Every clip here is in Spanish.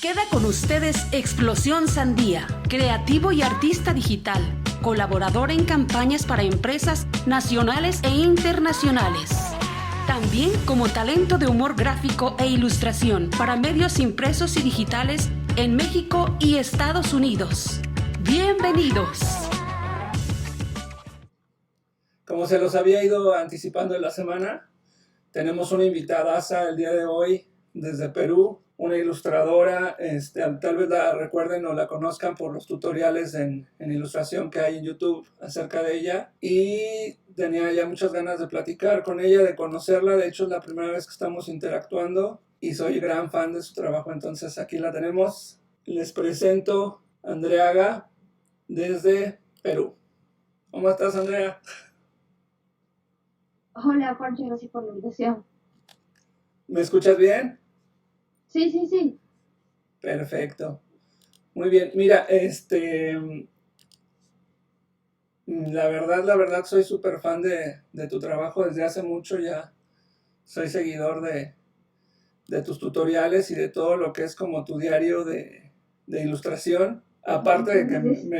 Queda con ustedes Explosión Sandía, creativo y artista digital, colaborador en campañas para empresas nacionales e internacionales. También como talento de humor gráfico e ilustración para medios impresos y digitales en México y Estados Unidos. ¡Bienvenidos! Como se los había ido anticipando en la semana, tenemos una invitadaza el día de hoy desde Perú, una ilustradora, tal vez la recuerden o la conozcan por los tutoriales en ilustración que hay en YouTube acerca de ella, y tenía ya muchas ganas de platicar con ella, de conocerla. De hecho es la primera vez que estamos interactuando y soy gran fan de su trabajo, entonces aquí la tenemos. Les presento a Andreaga desde Perú. ¿Cómo estás, Andrea? Hola, Jorge, gracias por la invitación. ¿Me escuchas bien? Sí. Perfecto. Muy bien. Mira, la verdad, soy súper fan de tu trabajo desde hace mucho ya. Soy seguidor de tus tutoriales y de todo lo que es como tu diario de ilustración. Aparte de que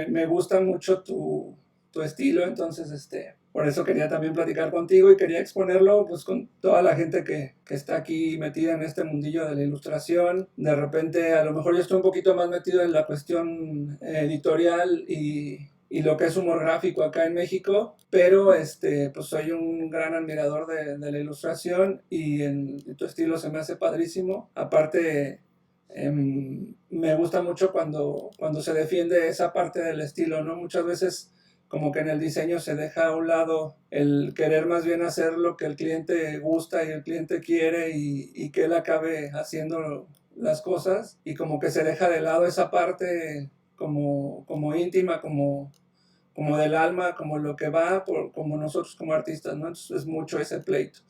me gusta mucho tu estilo, entonces por eso quería también platicar contigo y quería exponerlo pues con toda la gente que está aquí metida en este mundillo de la ilustración. De repente a lo mejor yo estoy un poquito más metido en la cuestión editorial y lo que es humor gráfico acá en México, pero pues soy un gran admirador de la ilustración y tu estilo se me hace padrísimo. Aparte, me gusta mucho cuando se defiende esa parte del estilo, ¿no? Muchas veces como que en el diseño se deja a un lado el querer más bien hacer lo que el cliente gusta y el cliente quiere y que él acabe haciendo las cosas, y como que se deja de lado esa parte como íntima, como del alma, como lo que va, como nosotros como artistas, ¿no? Entonces es mucho ese pleito.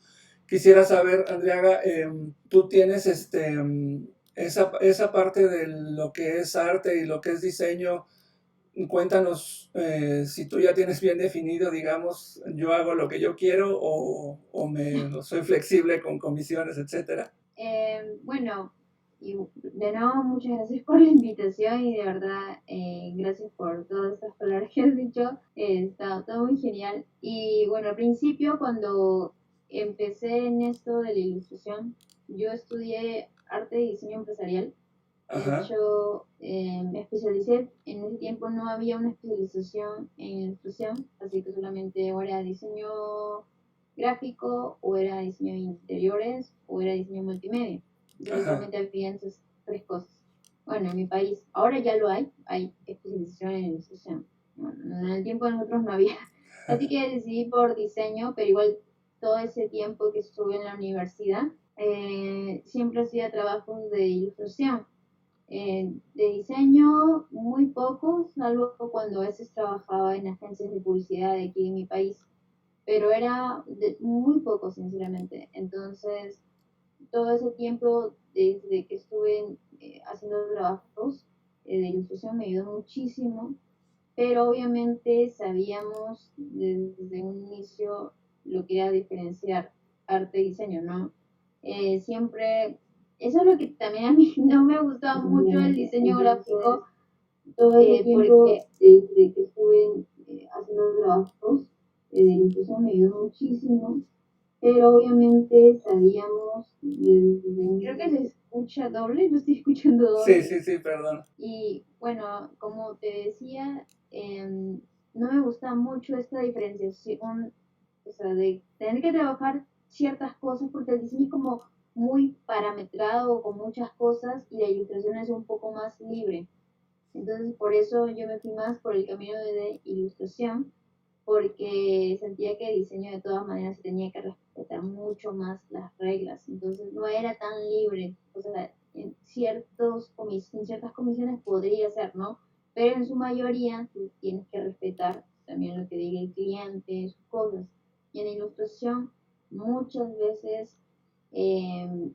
Quisiera saber, Andreaga, tú tienes esa parte de lo que es arte y lo que es diseño. Cuéntanos si tú ya tienes bien definido, digamos, yo hago lo que yo quiero o soy flexible con comisiones, etcétera. Bueno, y de nuevo muchas gracias por la invitación y de verdad gracias por todas estas palabras que has dicho. Está todo muy genial. Y bueno, al principio cuando empecé en esto de la ilustración, yo estudié arte y diseño empresarial. De hecho, me especialicé, en ese tiempo no había una especialización en ilustración, así que solamente o era diseño gráfico, o era diseño de interiores, o era diseño multimedia. Solamente había esas tres cosas. Bueno, en mi país, ahora ya lo hay especialización en ilustración. Bueno, en el tiempo de nosotros no había. Así que decidí por diseño, pero igual todo ese tiempo que estuve en la universidad, siempre hacía trabajos de ilustración. De diseño, muy pocos, salvo cuando a veces trabajaba en agencias de publicidad de aquí en mi país, pero era muy poco, sinceramente. Entonces, todo ese tiempo, desde que estuve haciendo trabajos de ilustración, me ayudó muchísimo, pero obviamente sabíamos desde un inicio lo que era diferenciar arte y diseño, ¿no? Siempre, eso es lo que también a mí no me gustaba mucho el diseño gráfico, porque desde que estuve haciendo trabajos de ilustración me ayudó muchísimo, pero obviamente sabíamos creo que se escucha doble, yo estoy escuchando doble. Sí, perdón. Y bueno, como te decía, no me gusta mucho esta diferenciación, o sea, de tener que trabajar ciertas cosas, porque el diseño es como muy parametrado con muchas cosas y la ilustración es un poco más libre. Entonces, por eso yo me fui más por el camino de ilustración, porque sentía que el diseño de todas maneras tenía que respetar mucho más las reglas, entonces no era tan libre, o sea, en ciertas comisiones podría ser, ¿no? Pero en su mayoría tú tienes que respetar también lo que diga el cliente, sus cosas. Y en ilustración muchas veces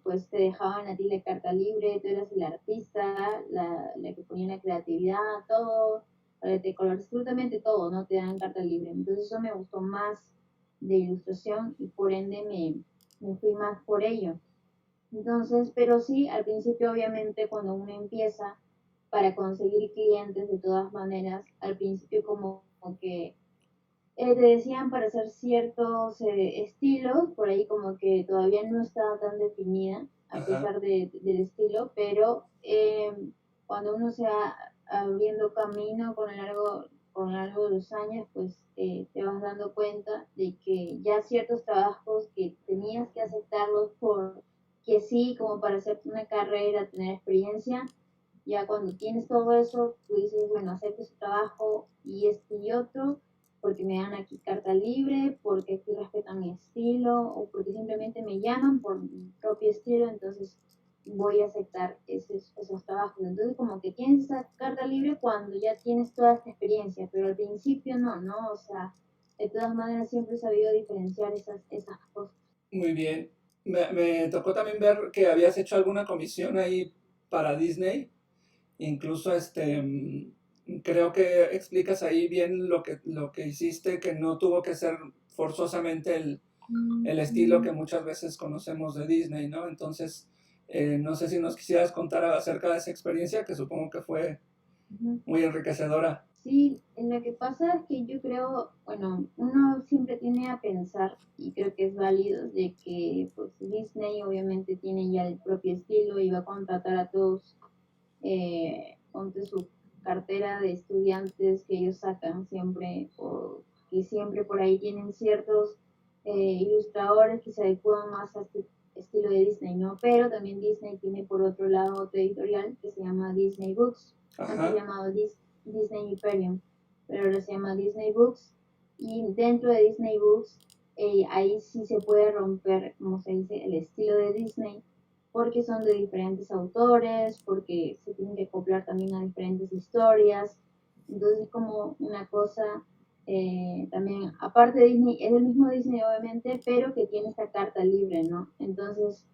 pues te dejaban a ti la carta libre, tú eras el artista, la que ponía la creatividad, todo, de color, absolutamente todo, ¿no? Te dan carta libre. Entonces eso me gustó más de ilustración y por ende me fui más por ello. Entonces, pero sí, al principio obviamente cuando uno empieza para conseguir clientes de todas maneras, al principio como que te decían para hacer ciertos estilos, por ahí como que todavía no estaba tan definida a Ajá. pesar del estilo, pero cuando uno se va abriendo camino con el largo de los años, pues te vas dando cuenta de que ya ciertos trabajos que tenías que aceptarlos por que sí, como para hacerte una carrera, tener experiencia, ya cuando tienes todo eso, tú dices, bueno, acepto ese trabajo y este y otro, porque me dan aquí carta libre, porque aquí respetan mi estilo, o porque simplemente me llaman por mi propio estilo, entonces voy a aceptar esos trabajos. Entonces como que tienes esa carta libre cuando ya tienes toda esta experiencia, pero al principio no, ¿no? O sea, de todas maneras siempre he sabido diferenciar esas cosas. Muy bien. Me tocó también ver que habías hecho alguna comisión ahí para Disney. Incluso creo que explicas ahí bien lo que hiciste, que no tuvo que ser forzosamente el estilo que muchas veces conocemos de Disney, ¿no? Entonces, no sé si nos quisieras contar acerca de esa experiencia, que supongo que fue Ujú. muy enriquecedora. Sí, lo que pasa es que yo creo, bueno, uno siempre tiene a pensar, y creo que es válido, de que pues Disney obviamente tiene ya el propio estilo y va a contratar a todos, ponte su cartera de estudiantes que ellos sacan siempre, o que siempre por ahí tienen ciertos ilustradores que se adecuan más a este estilo de Disney, ¿no? Pero también Disney tiene por otro lado otro editorial que se llama Disney Books, antes Ajá, llamado Disney Imperium, pero ahora se llama Disney Books. Y dentro de Disney Books, ahí sí se puede romper, como se dice, el estilo de Disney, porque son de diferentes autores, porque se tienen que acoplar también a diferentes historias. Entonces es como una cosa también, aparte de Disney, es el mismo Disney obviamente, pero que tiene esta carta libre, ¿no? Entonces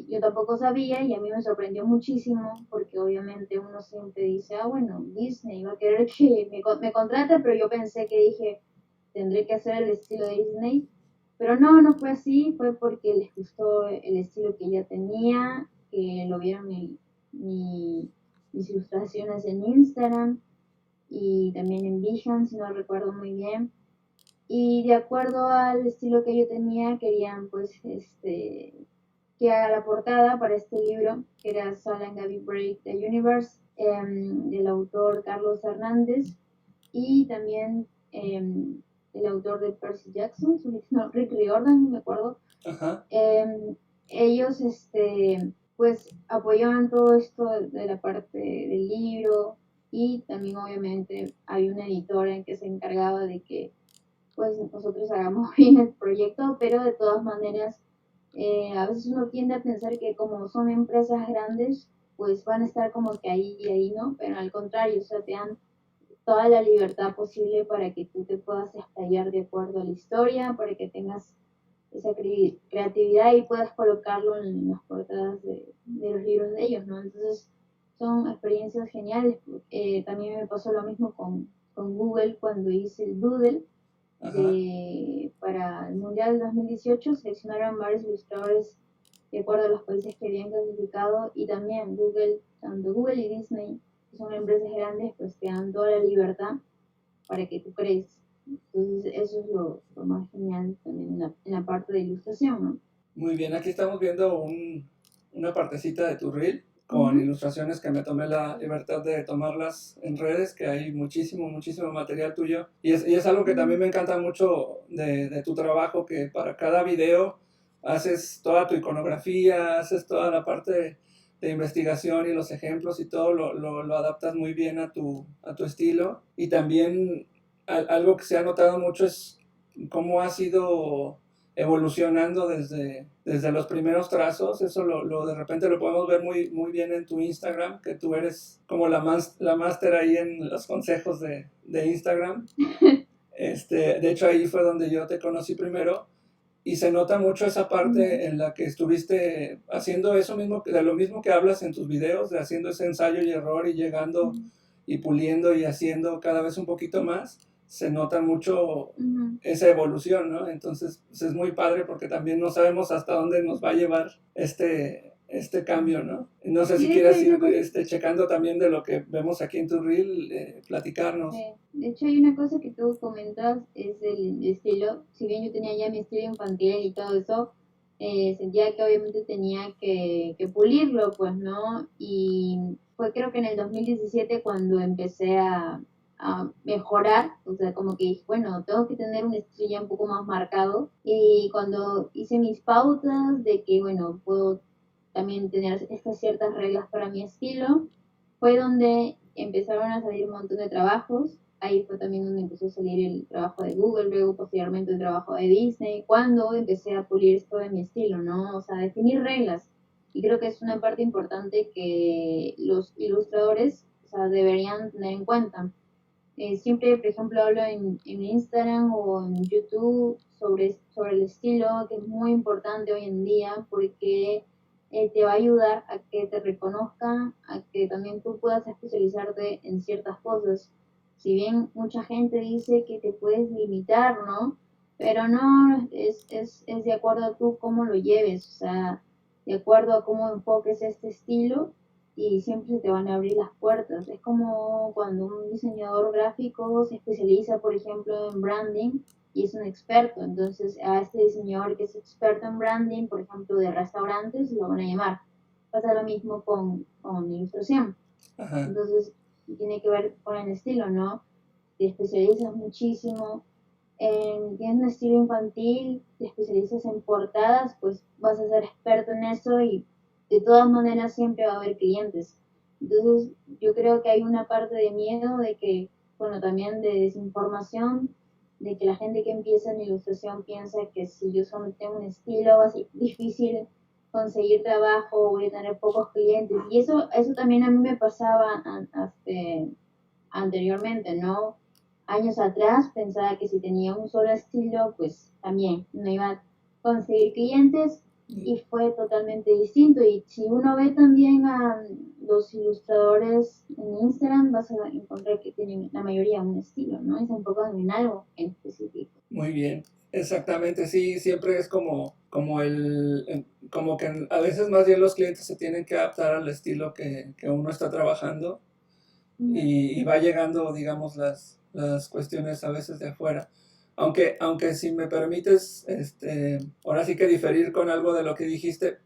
yo tampoco sabía y a mí me sorprendió muchísimo porque obviamente uno siempre dice, ah, bueno, Disney va a querer que me contrate, pero yo pensé que dije, tendré que hacer el estilo de Disney, pero no, no fue así, fue porque les gustó el estilo que ya tenía, que lo vieron mis ilustraciones en Instagram y también en Behance, si no recuerdo muy bien. Y de acuerdo al estilo que yo tenía, querían pues que haga la portada para este libro, que era Sal and Gaby Break the Universe, del autor Carlos Hernández, y también el autor de Percy Jackson, no, Rick Riordan, no me acuerdo. ajá. Ellos pues apoyaban todo esto de la parte del libro, y también obviamente había una editora en que se encargaba de que pues nosotros hagamos bien el proyecto, pero de todas maneras a veces uno tiende a pensar que como son empresas grandes, pues van a estar como que ahí y ahí, ¿no? Pero al contrario, o sea, te dan toda la libertad posible para que tú te puedas explayar de acuerdo a la historia, para que tengas esa creatividad y puedas colocarlo en las portadas de los libros de ellos, ¿no? Entonces son experiencias geniales. También me pasó lo mismo con Google cuando hice el Doodle Ajá. para el Mundial 2018, seleccionaron varios ilustradores de acuerdo a los países que habían clasificado, y también Google, tanto Google y Disney, que son empresas grandes, pues te dan toda la libertad para que tú crees. Entonces eso es lo más genial también en la parte de ilustración, ¿no? Muy bien, aquí estamos viendo una partecita de tu reel con Ujú. ilustraciones que me tomé la libertad de tomarlas en redes, que hay muchísimo, muchísimo material tuyo. Y es algo que también me encanta mucho de tu trabajo, que para cada video haces toda tu iconografía, haces toda la parte de investigación y los ejemplos y todo lo adaptas muy bien a tu estilo. Y también algo que se ha notado mucho es cómo has ido evolucionando desde los primeros trazos. Eso de repente lo podemos ver muy, muy bien en tu Instagram, que tú eres como la máster ahí en los consejos de Instagram. De hecho, ahí fue donde yo te conocí primero. Y se nota mucho esa Ujú. parte en la que estuviste haciendo eso mismo, de lo mismo que hablas en tus videos, de haciendo ese ensayo y error y llegando y puliendo y haciendo cada vez un poquito más. se nota mucho Ujú. esa evolución, ¿no? Entonces, pues es muy padre porque también no sabemos hasta dónde nos va a llevar este cambio, ¿no? No sé Sí, si de hecho quieras hay ir una cosa, checando también de lo que vemos aquí en tu reel, platicarnos. de hecho hay una cosa que tú comentas, es el estilo. Si bien yo tenía ya mi estilo infantil y todo eso, sentía que obviamente tenía que pulirlo, pues, ¿no? Y fue creo que en el 2017 cuando empecé a mejorar, o sea, como que dije, bueno, tengo que tener un estilo ya un poco más marcado. Y cuando hice mis pautas de que, bueno, puedo también tener estas ciertas reglas para mi estilo, fue donde empezaron a salir un montón de trabajos. Ahí fue también donde empezó a salir el trabajo de Google, luego posteriormente el trabajo de Disney, cuando empecé a pulir esto de mi estilo, ¿no? O sea, definir reglas. Y creo que es una parte importante que los ilustradores, o sea, deberían tener en cuenta. Siempre, por ejemplo, hablo en Instagram o en YouTube sobre el estilo, que es muy importante hoy en día porque te va a ayudar a que te reconozcan, a que también tú puedas especializarte en ciertas cosas. Si bien mucha gente dice que te puedes limitar, ¿no? Pero no, es de acuerdo a tú cómo lo lleves, o sea, de acuerdo a cómo enfoques este estilo y siempre se te van a abrir las puertas. Es como cuando un diseñador gráfico se especializa, por ejemplo, en branding y es un experto. Entonces, a este diseñador que es experto en branding, por ejemplo, de restaurantes, lo van a llamar. Pasa lo mismo con ilustración. Ajá. Entonces, tiene que ver con el estilo, ¿no? Te especializas muchísimo tienes un estilo infantil, te especializas en portadas, pues vas a ser experto en eso y de todas maneras siempre va a haber clientes. Entonces, yo creo que hay una parte de miedo de que, bueno, también de desinformación, de que la gente que empieza en ilustración piensa que si yo solo tengo un estilo va a ser difícil conseguir trabajo, voy a tener pocos clientes. Y eso también a mí me pasaba anteriormente, ¿no? Años atrás pensaba que si tenía un solo estilo, pues también no iba a conseguir clientes y fue totalmente distinto. Y si uno ve también a los ilustradores en Instagram, vas a encontrar que tienen la mayoría un estilo, ¿no? Y se enfocan en algo en específico. Muy bien, exactamente, sí, siempre es como que a veces más bien los clientes se tienen que adaptar al estilo que uno está trabajando y va llegando, digamos, las cuestiones a veces de afuera. Aunque si me permites, ahora sí que diferir con algo de lo que dijiste,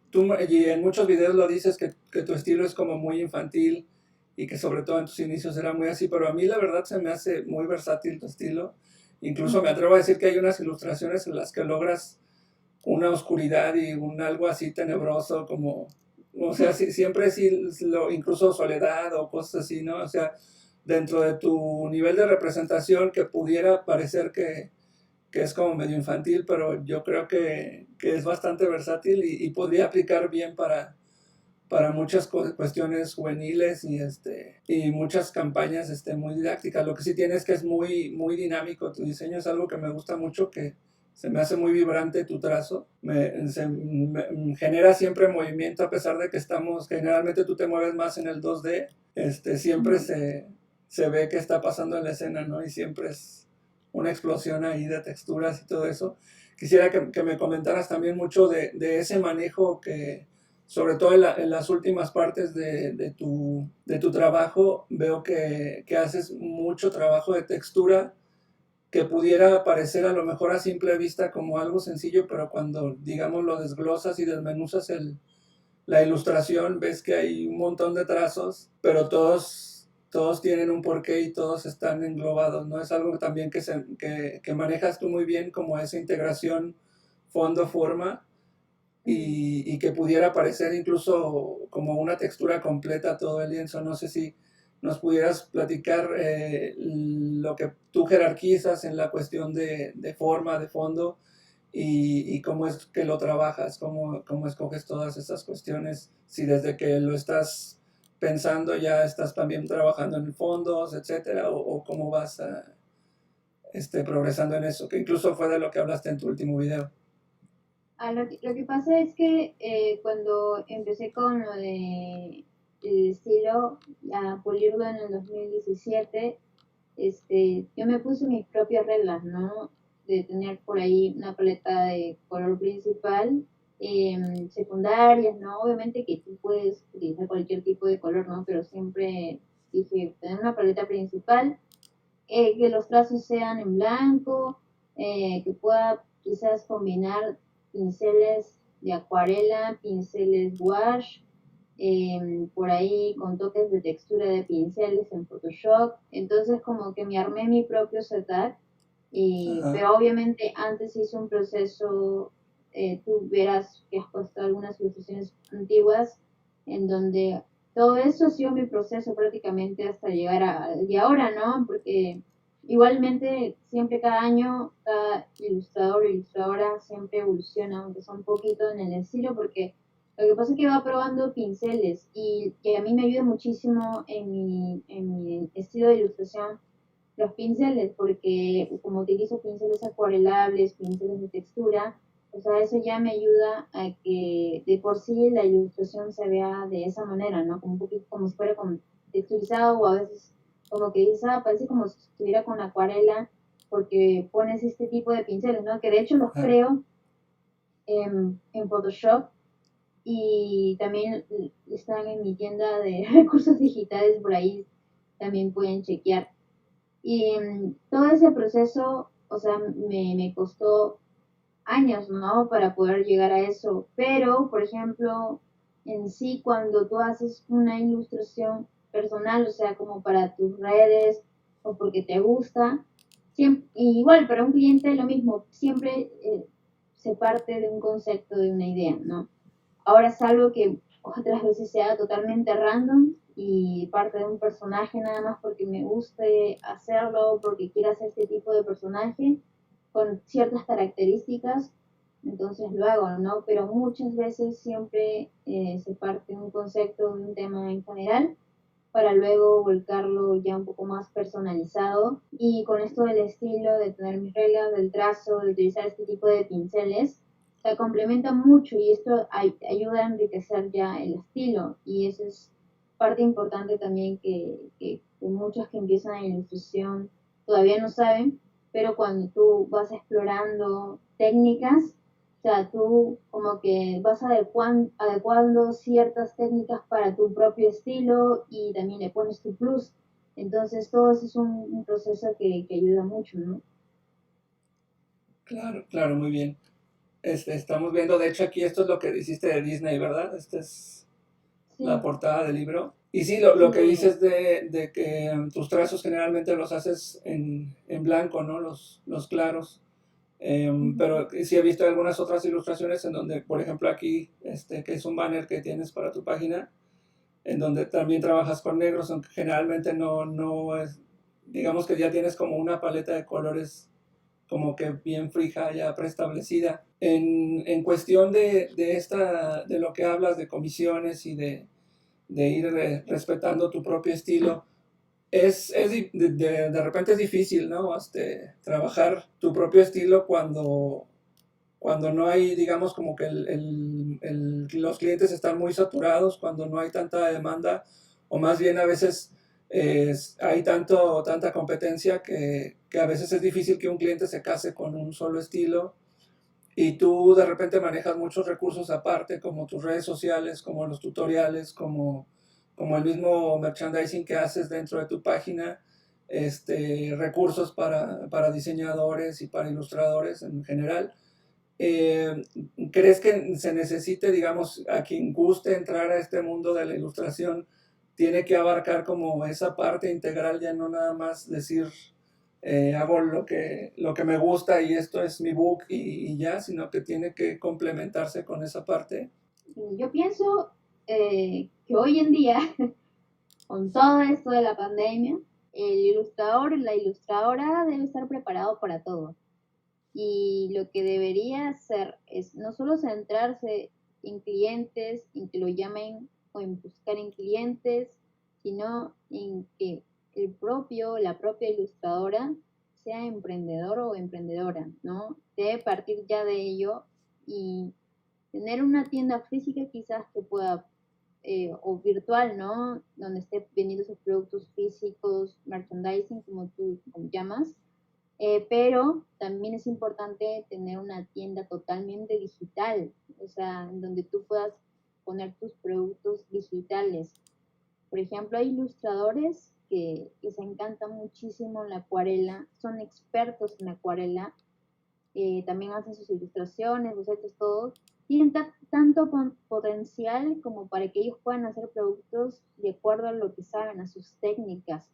tú y en muchos videos lo dices que tu estilo es como muy infantil y que sobre todo en tus inicios era muy así, pero a mí la verdad se me hace muy versátil tu estilo. Incluso me atrevo a decir que hay unas ilustraciones en las que logras una oscuridad y un algo así tenebroso como, o sea, siempre sí, incluso soledad o cosas así, ¿no? O sea, dentro de tu nivel de representación que pudiera parecer que es como medio infantil, pero yo creo que es bastante versátil y podría aplicar bien para muchas cuestiones juveniles y muchas campañas muy didácticas. Lo que sí tienes que es muy dinámico. Tu diseño es algo que me gusta mucho, que se me hace muy vibrante tu trazo. Me genera siempre movimiento a pesar de que generalmente tú te mueves más en el 2D. Siempre se ve que está pasando en la escena, ¿no? Y siempre es una explosión ahí de texturas y todo eso. Quisiera que me comentaras también mucho de ese manejo que sobre todo en las últimas partes de tu trabajo, veo que haces mucho trabajo de textura que pudiera parecer a lo mejor a simple vista como algo sencillo, pero cuando, digamos, lo desglosas y desmenuzas la ilustración, ves que hay un montón de trazos, pero todos tienen un porqué y todos están englobados, ¿no? Es algo también que manejas tú muy bien, como esa integración fondo-forma, y que pudiera parecer incluso como una textura completa todo el lienzo. No sé si nos pudieras platicar lo que tú jerarquizas en la cuestión de forma, de fondo, y cómo es que lo trabajas, cómo escoges todas esas cuestiones, si desde que lo estás pensando ya estás también trabajando en fondos, etcétera, o cómo vas progresando en eso, que incluso fue de lo que hablaste en tu último video. Lo que pasa es que cuando empecé con lo de el estilo, a pulirlo en el 2017, yo me puse mis propias reglas, ¿no? De tener por ahí una paleta de color principal, secundarias, ¿no? Obviamente que tú puedes utilizar cualquier tipo de color, ¿no? Pero siempre dije, tener una paleta principal, que los trazos sean en blanco, que pueda quizás combinar pinceles de acuarela, pinceles wash, por ahí con toques de textura de pinceles en Photoshop. Entonces como que me armé mi propio setup, Ajá. pero obviamente antes hice un proceso, tú verás que has puesto algunas ilustraciones antiguas en donde todo eso ha sido mi proceso prácticamente hasta llegar a y ahora, ¿no? Porque igualmente siempre cada año, cada ilustrador o ilustradora siempre evoluciona, aunque sea un poquito en el estilo, porque lo que pasa es que va probando pinceles y que a mí me ayuda muchísimo en mi estilo de ilustración los pinceles, porque como utilizo pinceles acuarelables, pinceles de textura, o sea, eso ya me ayuda a que de por sí la ilustración se vea de esa manera, ¿no? Como un poquito como si fuera con texturizado o a veces como que dices, parece como si estuviera con acuarela porque pones este tipo de pinceles, ¿no? Que de hecho los Ah, creo en Photoshop y también están en mi tienda de recursos digitales, por ahí también pueden chequear. Y todo ese proceso, o sea, me costó años, ¿no? Para poder llegar a eso. Pero, por ejemplo, en sí, cuando tú haces una ilustración personal, o sea, como para tus redes o porque te gusta, siempre, igual para un cliente lo mismo, siempre se parte de un concepto, de una idea, ¿no? Ahora salvo que otras veces sea totalmente random y parte de un personaje nada más porque me guste hacerlo, porque quiera hacer este tipo de personaje con ciertas características, entonces lo hago, ¿no? Pero muchas veces siempre se parte de un concepto, de un tema en general, para luego volcarlo ya un poco más personalizado. Y con esto del estilo, de tener mis reglas, del trazo, de utilizar este tipo de pinceles, se complementa mucho y esto ayuda a enriquecer ya el estilo. Y eso es parte importante también que muchos que empiezan en ilustración todavía no saben, pero cuando tú vas explorando técnicas, o sea, tú como que vas adecuando ciertas técnicas para tu propio estilo y también le pones tu plus. Entonces, todo eso es un proceso que ayuda mucho, ¿no? claro, claro, muy bien. Estamos viendo, de hecho, aquí esto es lo que hiciste de Disney, ¿verdad? Esta es la Sí, portada del libro. Y sí, lo que sí. dices de que tus trazos generalmente los haces en blanco, ¿no? Los claros. Pero sí he visto algunas otras ilustraciones en donde, por ejemplo, aquí, que es un banner que tienes para tu página, en donde también trabajas con negros, aunque generalmente no es, digamos que ya tienes como una paleta de colores como que bien fija, ya preestablecida. En cuestión de lo que hablas, de comisiones y de ir respetando tu propio estilo, de repente es difícil, ¿no? Trabajar tu propio estilo cuando no hay, digamos, como que los clientes están muy saturados, cuando no hay tanta demanda, o más bien a veces hay tanta competencia que a veces es difícil que un cliente se case con un solo estilo y tú de repente manejas muchos recursos aparte, como tus redes sociales, como los tutoriales, como el mismo merchandising que haces dentro de tu página, recursos para diseñadores y para ilustradores en general. Eh, ¿Crees que se necesite, digamos, a quien guste entrar a este mundo de la ilustración, tiene que abarcar como esa parte integral, ya no nada más decir, hago lo que me gusta y esto es mi book y ya, sino que tiene que complementarse con esa parte? Yo pienso que hoy en día, con todo esto de la pandemia, el ilustrador, la ilustradora debe estar preparado para todo. Y lo que debería hacer es no solo centrarse en clientes, en que lo llamen o en buscar en clientes, sino en que la propia ilustradora sea emprendedor o emprendedora, ¿no? Debe partir ya de ello y tener una tienda física quizás que pueda o virtual, ¿no? Donde esté vendiendo sus productos físicos, merchandising, como tú llamas. Pero también es importante tener una tienda totalmente digital, o sea, en donde tú puedas poner tus productos digitales. Por ejemplo, hay ilustradores que les encanta muchísimo la acuarela, son expertos en acuarela, también hacen sus ilustraciones, bocetos, todo. Tienen tanto potencial como para que ellos puedan hacer productos de acuerdo a lo que saben, a sus técnicas,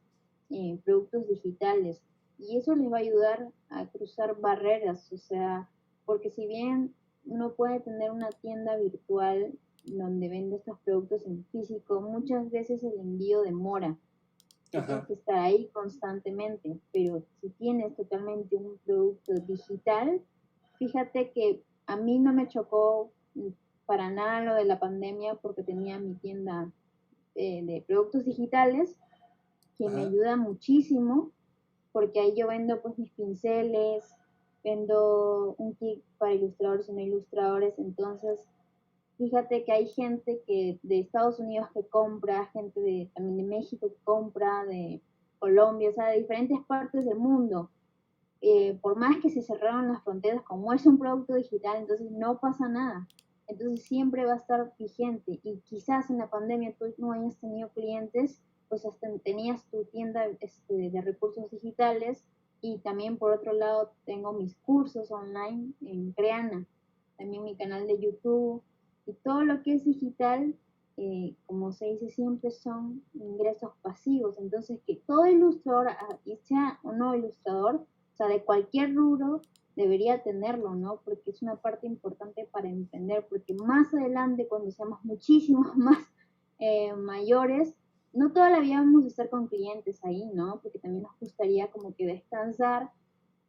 productos digitales. Y eso les va a ayudar a cruzar barreras, o sea, porque si bien uno puede tener una tienda virtual donde vende estos productos en físico, muchas veces el envío demora y tienes Ajá. que estar ahí constantemente, pero si tienes totalmente un producto digital, fíjate que a mí no me chocó para nada lo de la pandemia porque tenía mi tienda de productos digitales que me Ajá. ayuda muchísimo porque ahí yo vendo pues mis pinceles, vendo un kit para ilustradores y no ilustradores, entonces fíjate que hay gente que de Estados Unidos que compra, gente también de México que compra, de Colombia, o sea, de diferentes partes del mundo. Por más que se cerraron las fronteras, como es un producto digital, entonces no pasa nada. Entonces siempre va a estar vigente y quizás en la pandemia tú no hayas tenido clientes, pues hasta tenías tu tienda de recursos digitales y también por otro lado tengo mis cursos online en Creana, también mi canal de YouTube y todo lo que es digital, como se dice siempre, son ingresos pasivos. Entonces que todo ilustrador, y sea o no ilustrador, o sea, de cualquier rubro debería tenerlo, ¿no? Porque es una parte importante para emprender, porque más adelante, cuando seamos muchísimos más mayores, no toda la vida vamos a estar con clientes ahí, ¿no? Porque también nos gustaría como que descansar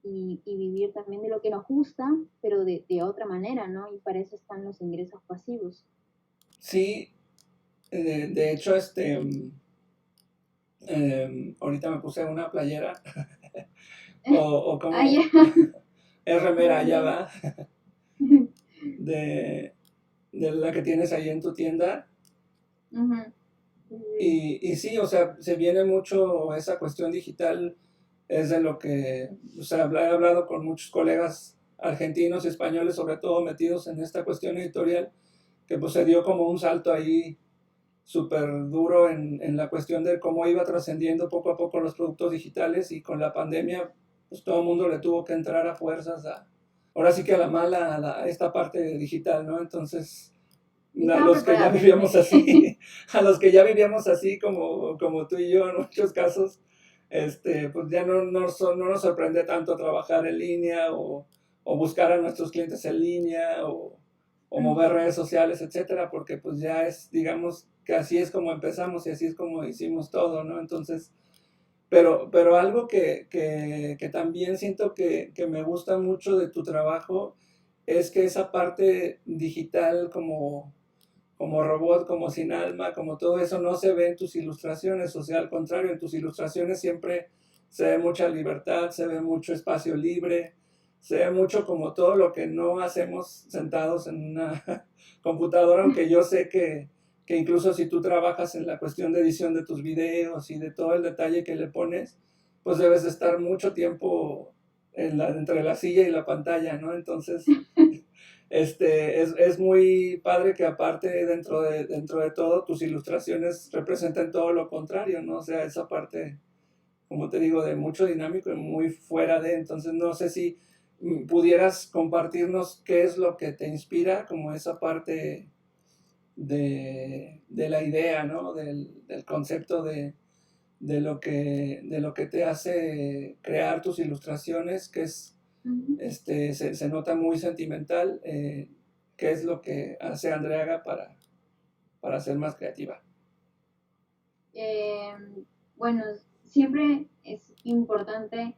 y vivir también de lo que nos gusta, pero de otra manera, ¿no? Y para eso están los ingresos pasivos. Sí, de hecho, ahorita me puse una playera o Ah, ya. como es remera, ya Sí. va, de, de la que tienes ahí en tu tienda. Ujú. Sí. Y sí, o sea, se viene mucho esa cuestión digital, es de lo que, o sea, he hablado con muchos colegas argentinos y españoles, sobre todo metidos en esta cuestión editorial, que pues se dio como un salto ahí súper duro en la cuestión de cómo iba trascendiendo poco a poco los productos digitales y con la pandemia, pues todo el mundo le tuvo que entrar a fuerzas ahora sí que a la mala, a esta parte digital, ¿no? Entonces, Y a estaban los que ya preparados, vivíamos dime. así, a los que ya vivíamos así como tú y yo en muchos casos, pues ya no nos sorprende tanto trabajar en línea o buscar a nuestros clientes en línea o mover Ujú. redes sociales, etcétera, porque pues ya es, digamos, que así es como empezamos y así es como hicimos todo, ¿no? Entonces, pero algo que también siento que me gusta mucho de tu trabajo es que esa parte digital como robot, como sin alma, como todo eso no se ve en tus ilustraciones, o sea, al contrario, en tus ilustraciones siempre se ve mucha libertad, se ve mucho espacio libre, se ve mucho como todo lo que no hacemos sentados en una computadora, aunque yo sé que incluso si tú trabajas en la cuestión de edición de tus videos y de todo el detalle que le pones, pues debes de estar mucho tiempo entre la silla y la pantalla, ¿no? Entonces, es muy padre que aparte dentro de todo tus ilustraciones representen todo lo contrario, ¿no? O sea, esa parte, como te digo, de mucho dinámico y muy fuera de, entonces no sé si pudieras compartirnos qué es lo que te inspira, como esa parte de la idea, ¿no? Del concepto de lo que te hace crear tus ilustraciones, que es Ujú. se nota muy sentimental, qué es lo que hace Andreaga para ser más creativa. Eh, bueno, siempre es importante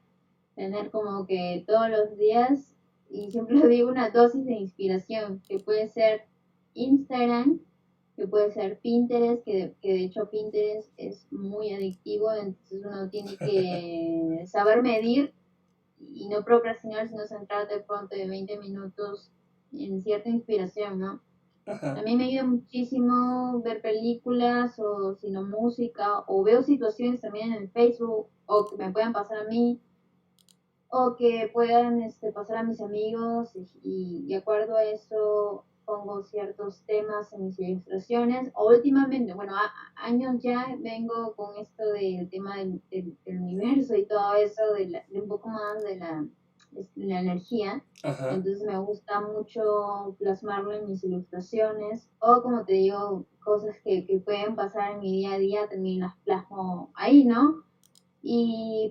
tener como que todos los días, y siempre lo digo, una dosis de inspiración, que puede ser Instagram, que puede ser Pinterest, que de hecho Pinterest es muy adictivo, entonces uno tiene que saber medir y no procrastinar, sino centrarte de pronto de 20 minutos en cierta inspiración, ¿no? A Ajá, mí me ayuda muchísimo ver películas o si no música o veo situaciones también en el Facebook o que me puedan pasar a mí o que puedan pasar a mis amigos y de acuerdo a eso pongo ciertos temas en mis ilustraciones. O últimamente, bueno, años ya vengo con esto del tema del universo y todo eso, de un poco más de la energía. ajá. Entonces me gusta mucho plasmarlo en mis ilustraciones o como te digo, cosas que pueden pasar en mi día a día también las plasmo ahí, ¿no?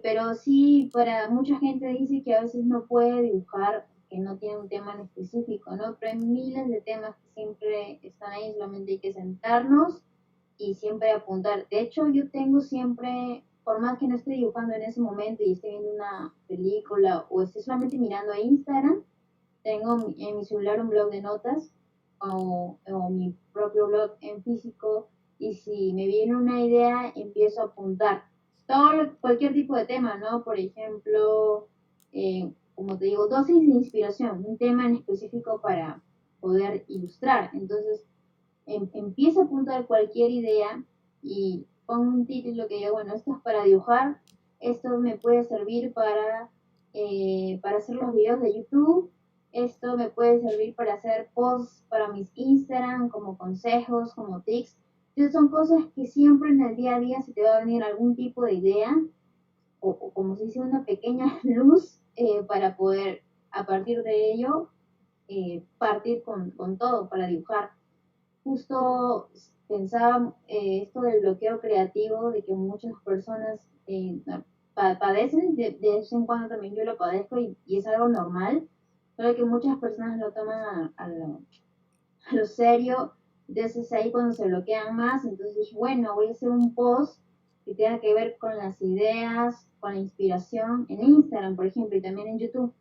Pero sí, para mucha gente dice que a veces no puede dibujar, que no tiene un tema en específico, ¿no? Pero hay miles de temas que siempre están ahí, solamente hay que sentarnos y siempre apuntar. De hecho, yo tengo siempre, por más que no esté dibujando en ese momento y esté viendo una película o esté solamente mirando a Instagram, tengo en mi celular un blog de notas o mi propio blog en físico y si me viene una idea empiezo a apuntar cualquier tipo de tema, ¿no? Por ejemplo, como te digo, dosis de inspiración, un tema en específico para poder ilustrar. Entonces, empiezo a apuntar cualquier idea y pongo un título que diga, bueno, esto es para dibujar, esto me puede servir para hacer los videos de YouTube, esto me puede servir para hacer posts para mis Instagram, como consejos, como tips. Entonces son cosas que siempre en el día a día se te va a venir algún tipo de idea o como se dice, una pequeña luz para poder a partir de ello partir con todo para dibujar. Justo pensaba esto del bloqueo creativo, de que muchas personas padecen, de vez en cuando también yo lo padezco y es algo normal, pero que muchas personas lo toman a lo serio, entonces ahí cuando se bloquean más, entonces bueno, voy a hacer un post que tenga que ver con las ideas, con la inspiración en Instagram, por ejemplo, y también en YouTube.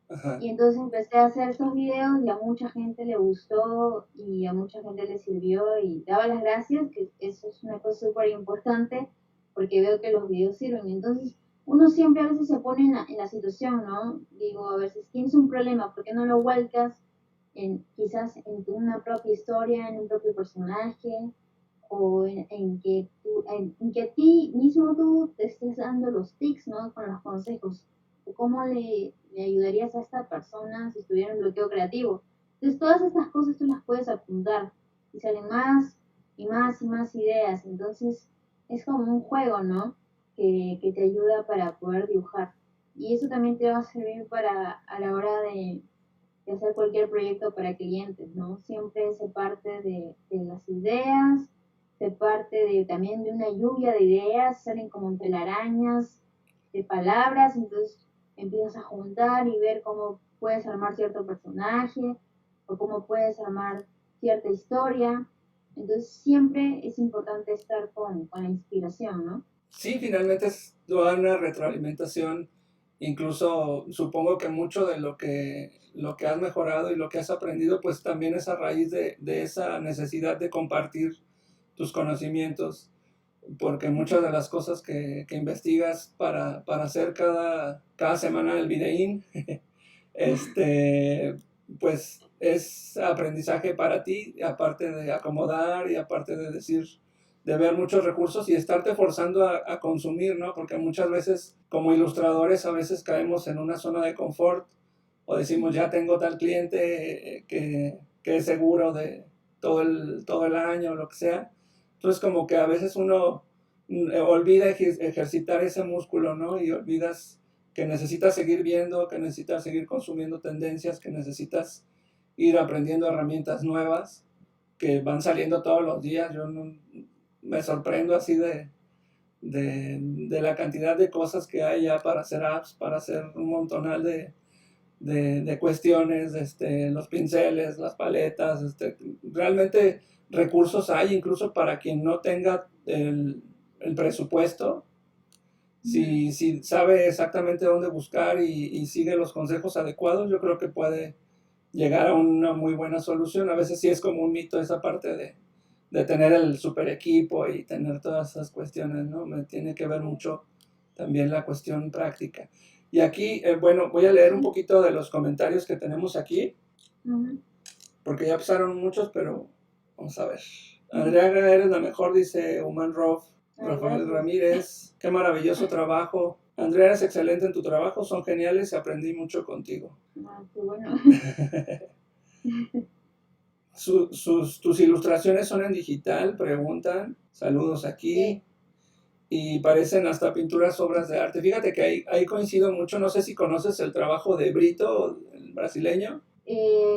Ajá. Y entonces empecé a hacer estos videos y a mucha gente le gustó y a mucha gente le sirvió y daba las gracias, que eso es una cosa súper importante porque veo que los videos sirven. Entonces uno siempre a veces se pone en la situación, ¿no? Digo, a ver, si tienes un problema, ¿por qué no lo vuelcas quizás en una propia historia, en un propio personaje? O en que a ti mismo tú te estés dando los tips, ¿no? Con los consejos. ¿Cómo le ayudarías a esta persona si estuviera en bloqueo creativo? Entonces, todas estas cosas tú las puedes apuntar y salen más y más y más ideas. Entonces, es como un juego, ¿no? Que te ayuda para poder dibujar. Y eso también te va a servir a la hora de hacer cualquier proyecto para clientes, ¿no? Siempre se parte de las ideas, se parte también de una lluvia de ideas, salen como telarañas de palabras, entonces empiezas a juntar y ver cómo puedes armar cierto personaje o cómo puedes armar cierta historia. Entonces siempre es importante estar con la inspiración, ¿no? Sí, finalmente es toda una retroalimentación. Incluso supongo que mucho de lo que has mejorado y lo que has aprendido, pues también es a raíz de esa necesidad de compartir tus conocimientos, porque muchas de las cosas que investigas para hacer cada semana el videín, pues es aprendizaje para ti, aparte de acomodar y aparte de decir, de ver muchos recursos y estarte forzando a consumir, ¿no? Porque muchas veces como ilustradores a veces caemos en una zona de confort o decimos ya tengo tal cliente que es seguro de todo el año o lo que sea. Entonces como que a veces uno olvida ejercitar ese músculo, ¿no? Y olvidas que necesitas seguir viendo, que necesitas seguir consumiendo tendencias, que necesitas ir aprendiendo herramientas nuevas que van saliendo todos los días. Yo no, me sorprendo así de la cantidad de cosas que hay ya para hacer apps, para hacer un montonal de cuestiones, los pinceles, las paletas, realmente recursos hay incluso para quien no tenga el presupuesto. Si sabe exactamente dónde buscar y sigue los consejos adecuados, yo creo que puede llegar a una muy buena solución. A veces sí es como un mito esa parte de tener el super equipo y tener todas esas cuestiones, ¿no? Me tiene que ver mucho también la cuestión práctica. Y aquí, bueno, voy a leer un Sí. poquito de los comentarios que tenemos aquí, Ujú. porque ya pasaron muchos, pero vamos a ver. Andrea, eres la mejor, dice Human Rof. Rafael Ramírez, qué maravilloso trabajo. Andrea, eres excelente en tu trabajo, son geniales y aprendí mucho contigo. Qué bueno. Tus ilustraciones son en digital, preguntan. Saludos aquí. Sí. Y parecen hasta pinturas, obras de arte. Fíjate que ahí coincido mucho. No sé si conoces el trabajo de Brito, el brasileño.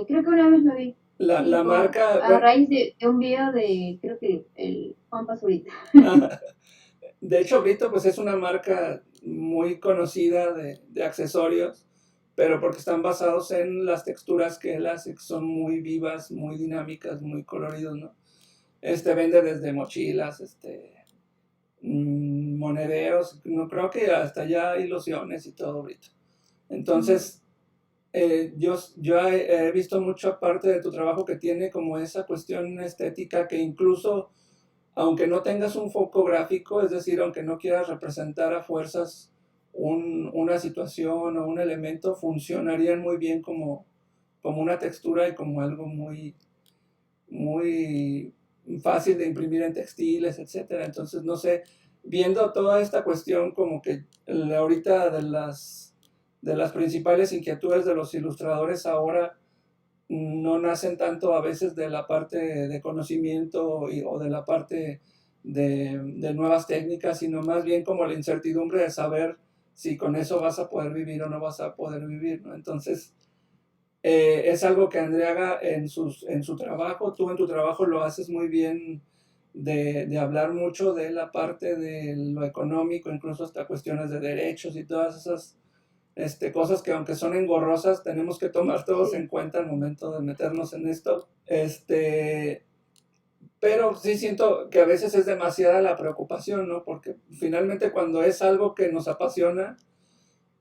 Creo que una vez lo vi. La Sí, marca. a raíz de un video de, creo que el Juan Pazurita. De hecho, Brito pues es una marca muy conocida de accesorios, pero porque están basados en las texturas que él hace, que son muy vivas, muy dinámicas, muy coloridos, ¿no? Vende desde mochilas, monederos, no creo que hasta ya ilusiones y todo, Brito. Entonces, yo he visto mucha parte de tu trabajo que tiene como esa cuestión estética que incluso, aunque no tengas un foco gráfico, es decir, aunque no quieras representar a fuerzas una situación o un elemento, funcionarían muy bien como una textura y como algo muy, muy fácil de imprimir en textiles, etcétera. Entonces, no sé, viendo toda esta cuestión como que ahorita de las principales inquietudes de los ilustradores ahora no nacen tanto a veces de la parte de conocimiento o de la parte de nuevas técnicas, sino más bien como la incertidumbre de saber si con eso vas a poder vivir o no vas a poder vivir, ¿no? Entonces, es algo que Andrea haga en su trabajo. Tú en tu trabajo lo haces muy bien de hablar mucho de la parte de lo económico, incluso hasta cuestiones de derechos y todas esas cosas que aunque son engorrosas, tenemos que tomar todos en cuenta al momento de meternos en esto. Pero sí siento que a veces es demasiada la preocupación, ¿no? Porque finalmente cuando es algo que nos apasiona,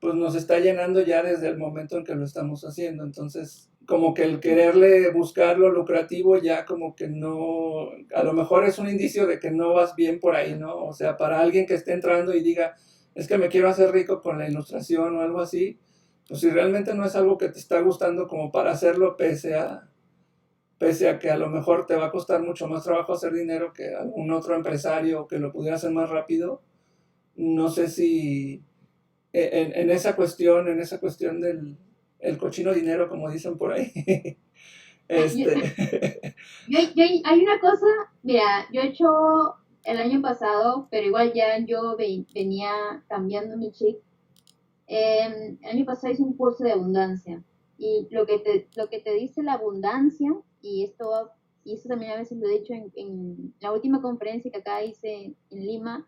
pues nos está llenando ya desde el momento en que lo estamos haciendo. Entonces, como que el quererle buscar lo lucrativo ya como que no, a lo mejor es un indicio de que no vas bien por ahí, ¿no? O sea, para alguien que esté entrando y diga, es que me quiero hacer rico con la ilustración o algo así, pues si realmente no es algo que te está gustando como para hacerlo, pese a que a lo mejor te va a costar mucho más trabajo hacer dinero que algún otro empresario que lo pudiera hacer más rápido, no sé si en esa cuestión del el cochino dinero, como dicen por ahí. Hay una cosa, mira, yo he hecho el año pasado, pero igual ya yo venía cambiando mi chip. El año pasado hice un curso de abundancia y lo que te dice la abundancia, y esto también a veces lo he dicho en la última conferencia que acá hice en Lima,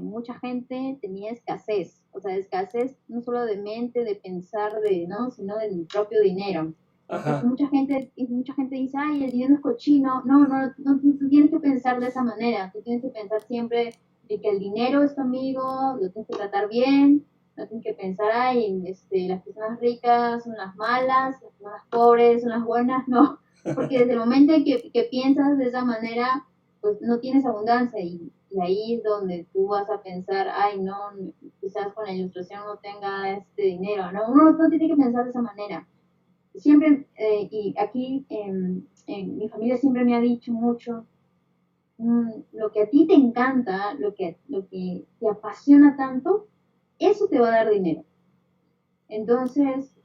mucha gente tenía escasez, o sea, escasez no solo de mente, de pensar, ¿no? Sino del propio dinero. Porque mucha gente dice, ay, el dinero es cochino. No, no, no, no, tú tienes que pensar de esa manera. Tú tienes que pensar siempre de que el dinero es tu amigo, lo tienes que tratar bien. No tienes que pensar, ay, las personas ricas son las malas, las personas pobres son las buenas. No, porque desde el momento en que piensas de esa manera, pues no tienes abundancia y ahí es donde tú vas a pensar, ay, no, quizás con la ilustración no tenga este dinero. No, uno no tiene que pensar de esa manera. Siempre, y aquí en mi familia siempre me ha dicho mucho, lo que a ti te encanta, lo que te apasiona tanto, eso te va a dar dinero. Entonces,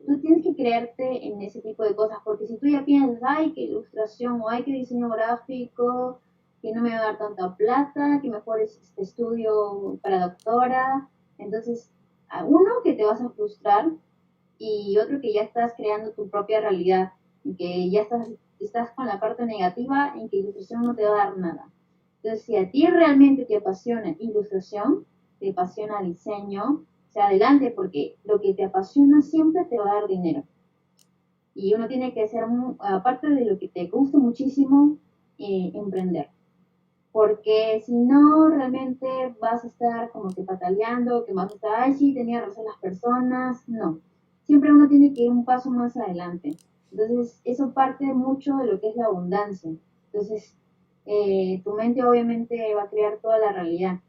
tú tienes que creerte en ese tipo de cosas, porque si tú ya piensas, ay, qué ilustración, o ay, qué diseño gráfico, que no me va a dar tanta plata, que mejor estudio para doctora, entonces, a uno que te vas a frustrar y otro que ya estás creando tu propia realidad y que ya estás con la parte negativa en que ilustración no te va a dar nada. Entonces, si a ti realmente te apasiona ilustración, te apasiona diseño, sea adelante, porque lo que te apasiona siempre te va a dar dinero. Y uno tiene que ser, aparte de lo que te gusta muchísimo, emprender. Porque si no, realmente vas a estar como que pataleando, que vas a estar, ay, sí, tenía razón las personas. No, siempre uno tiene que ir un paso más adelante. Entonces, eso parte mucho de lo que es la abundancia. Entonces, tu mente obviamente va a crear toda la realidad.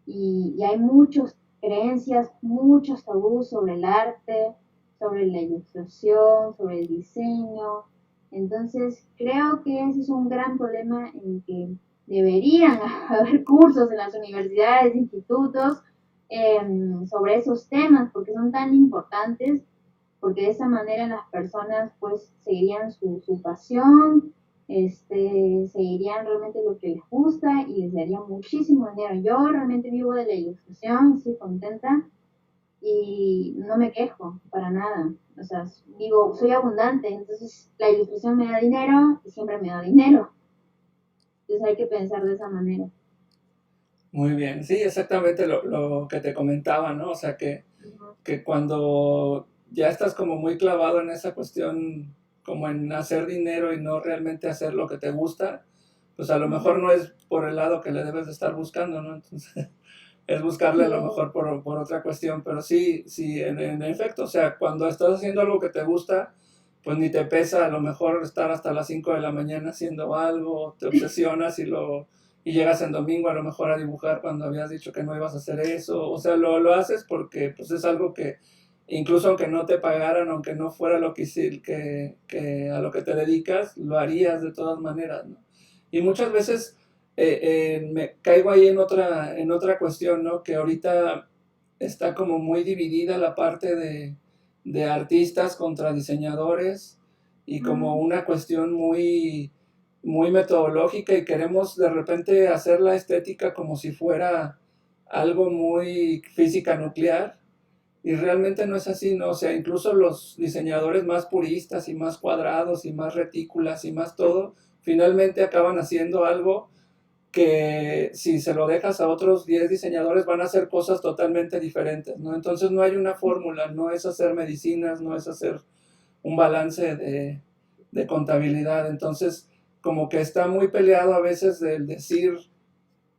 Y hay muchas creencias, muchos tabús sobre el arte, sobre la ilustración, sobre el diseño. Entonces, creo que ese es un gran problema en que deberían haber cursos en las universidades, institutos, sobre esos temas, porque son tan importantes, porque de esa manera las personas pues seguirían su pasión, seguirían realmente lo que les gusta y les daría muchísimo dinero. Yo realmente vivo de la ilustración, estoy contenta y no me quejo para nada. O sea, digo, soy abundante, entonces la ilustración me da dinero y siempre me da dinero. Entonces hay que pensar de esa manera. Muy bien, sí, exactamente lo que te comentaba, ¿no? O sea, que cuando ya estás como muy clavado en esa cuestión, como en hacer dinero y no realmente hacer lo que te gusta, pues a lo mejor no es por el lado que le debes de estar buscando, ¿no? Entonces, es buscarle a lo Sí, mejor por otra cuestión, pero sí, sí, en efecto, o sea, cuando estás haciendo algo que te gusta, pues ni te pesa a lo mejor estar hasta las 5 de la mañana haciendo algo, te obsesionas y llegas en domingo a lo mejor a dibujar cuando habías dicho que no ibas a hacer eso, o sea, lo haces porque pues es algo que incluso aunque no te pagaran, aunque no fuera lo que a lo que te dedicas, lo harías de todas maneras, ¿no? Y muchas veces me caigo ahí en otra cuestión, ¿no? Que ahorita está como muy dividida la parte de artistas contra diseñadores y como una cuestión muy, muy metodológica y queremos de repente hacer la estética como si fuera algo muy física nuclear y realmente no es así, ¿no? O sea, incluso los diseñadores más puristas y más cuadrados y más retículas y más todo, finalmente acaban haciendo algo que si se lo dejas a otros 10 diseñadores van a hacer cosas totalmente diferentes, ¿no? Entonces no hay una fórmula, no es hacer medicinas, no es hacer un balance de contabilidad, entonces como que está muy peleado a veces el decir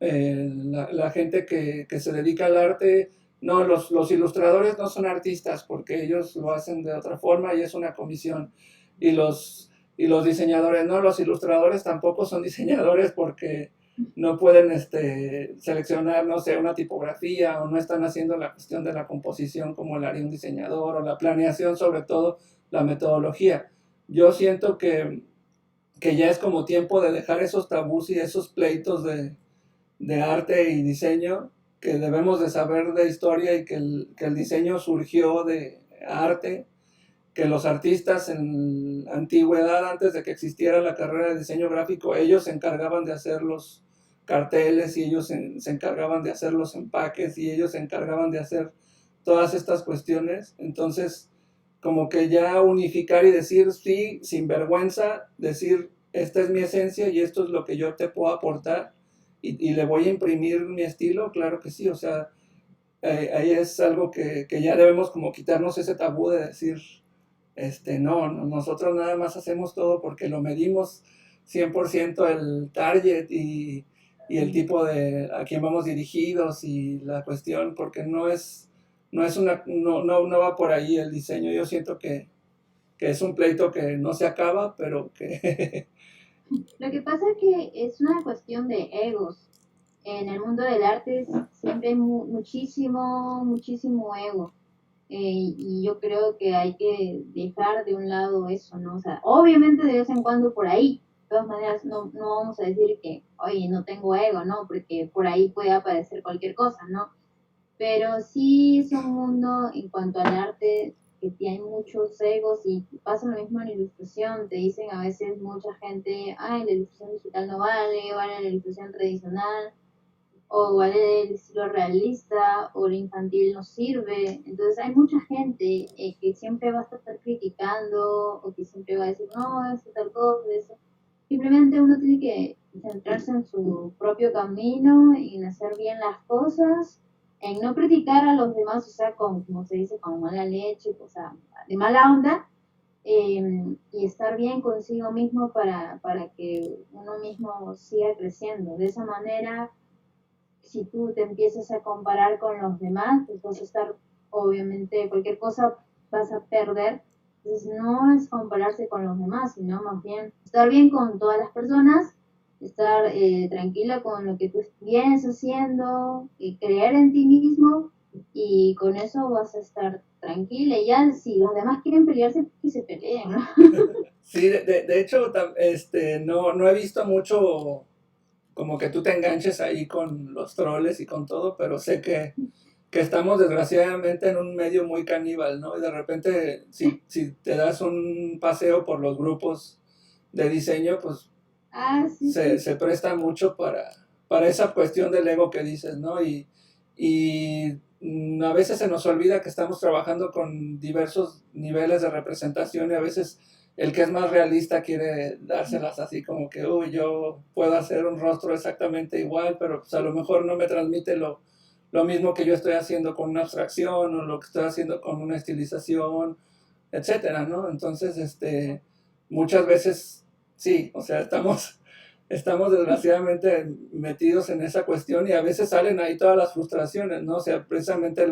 la gente que se dedica al arte, no, los ilustradores no son artistas porque ellos lo hacen de otra forma y es una comisión. Y los diseñadores, no, los ilustradores tampoco son diseñadores porque no pueden seleccionar, no sé, una tipografía o no están haciendo la cuestión de la composición como lo haría un diseñador o la planeación, sobre todo la metodología. Yo siento que ya es como tiempo de dejar esos tabús y esos pleitos de arte y diseño, que debemos de saber de historia y que el diseño surgió de arte, que los artistas en la antigüedad, antes de que existiera la carrera de diseño gráfico, ellos se encargaban de hacer los carteles y ellos se encargaban de hacer los empaques y ellos se encargaban de hacer todas estas cuestiones. Entonces, como que ya unificar y decir sí, sin vergüenza, decir esta es mi esencia y esto es lo que yo te puedo aportar y le voy a imprimir mi estilo, claro que sí, o sea, ahí es algo que ya debemos como quitarnos ese tabú de decir, no, nosotros nada más hacemos todo porque lo medimos 100% el target y el tipo de a quién vamos dirigidos y la cuestión, porque no va por ahí el diseño. Yo siento que es un pleito que no se acaba, pero que lo que pasa es que es una cuestión de egos. En el mundo del arte siempre hay muchísimo ego. Y yo creo que hay que dejar de un lado eso, ¿no? O sea, obviamente de vez en cuando por ahí, de todas maneras, no vamos a decir que, oye, no tengo ego, ¿no? Porque por ahí puede aparecer cualquier cosa, ¿no? Pero sí es un mundo en cuanto al arte que tiene muchos egos y pasa lo mismo en la ilustración. Te dicen a veces mucha gente, ay, la ilustración digital no vale, vale la ilustración tradicional, o vale el estilo realista, o lo infantil no sirve. Entonces hay mucha gente que siempre va a estar criticando, o que siempre va a decir, no, eso tal cosa, eso. Simplemente uno tiene que centrarse en su propio camino, en hacer bien las cosas, en no criticar a los demás, o sea, como se dice, con mala leche, o sea, de mala onda, y estar bien consigo mismo para que uno mismo siga creciendo. De esa manera, si tú te empiezas a comparar con los demás, pues vas a estar, obviamente, cualquier cosa vas a perder. Entonces no es compararse con los demás, sino más bien estar bien con todas las personas, estar tranquila con lo que tú vienes haciendo, creer en ti mismo y con eso vas a estar tranquila, y ya si los demás quieren pelearse, que se peleen, ¿no? Sí, de hecho, no he visto mucho como que tú te enganches ahí con los troles y con todo, pero sé que estamos desgraciadamente en un medio muy caníbal, ¿no? Y de repente, si te das un paseo por los grupos de diseño, pues Ah, sí, sí. se presta mucho para esa cuestión del ego que dices, ¿no? Y a veces se nos olvida que estamos trabajando con diversos niveles de representación y a veces el que es más realista quiere dárselas así como que, uy, yo puedo hacer un rostro exactamente igual, pero pues a lo mejor no me transmite lo mismo que yo estoy haciendo con una abstracción o lo que estoy haciendo con una estilización, etcétera, ¿no? Entonces, muchas veces sí, o sea, estamos desgraciadamente metidos en esa cuestión y a veces salen ahí todas las frustraciones, ¿no? O sea, precisamente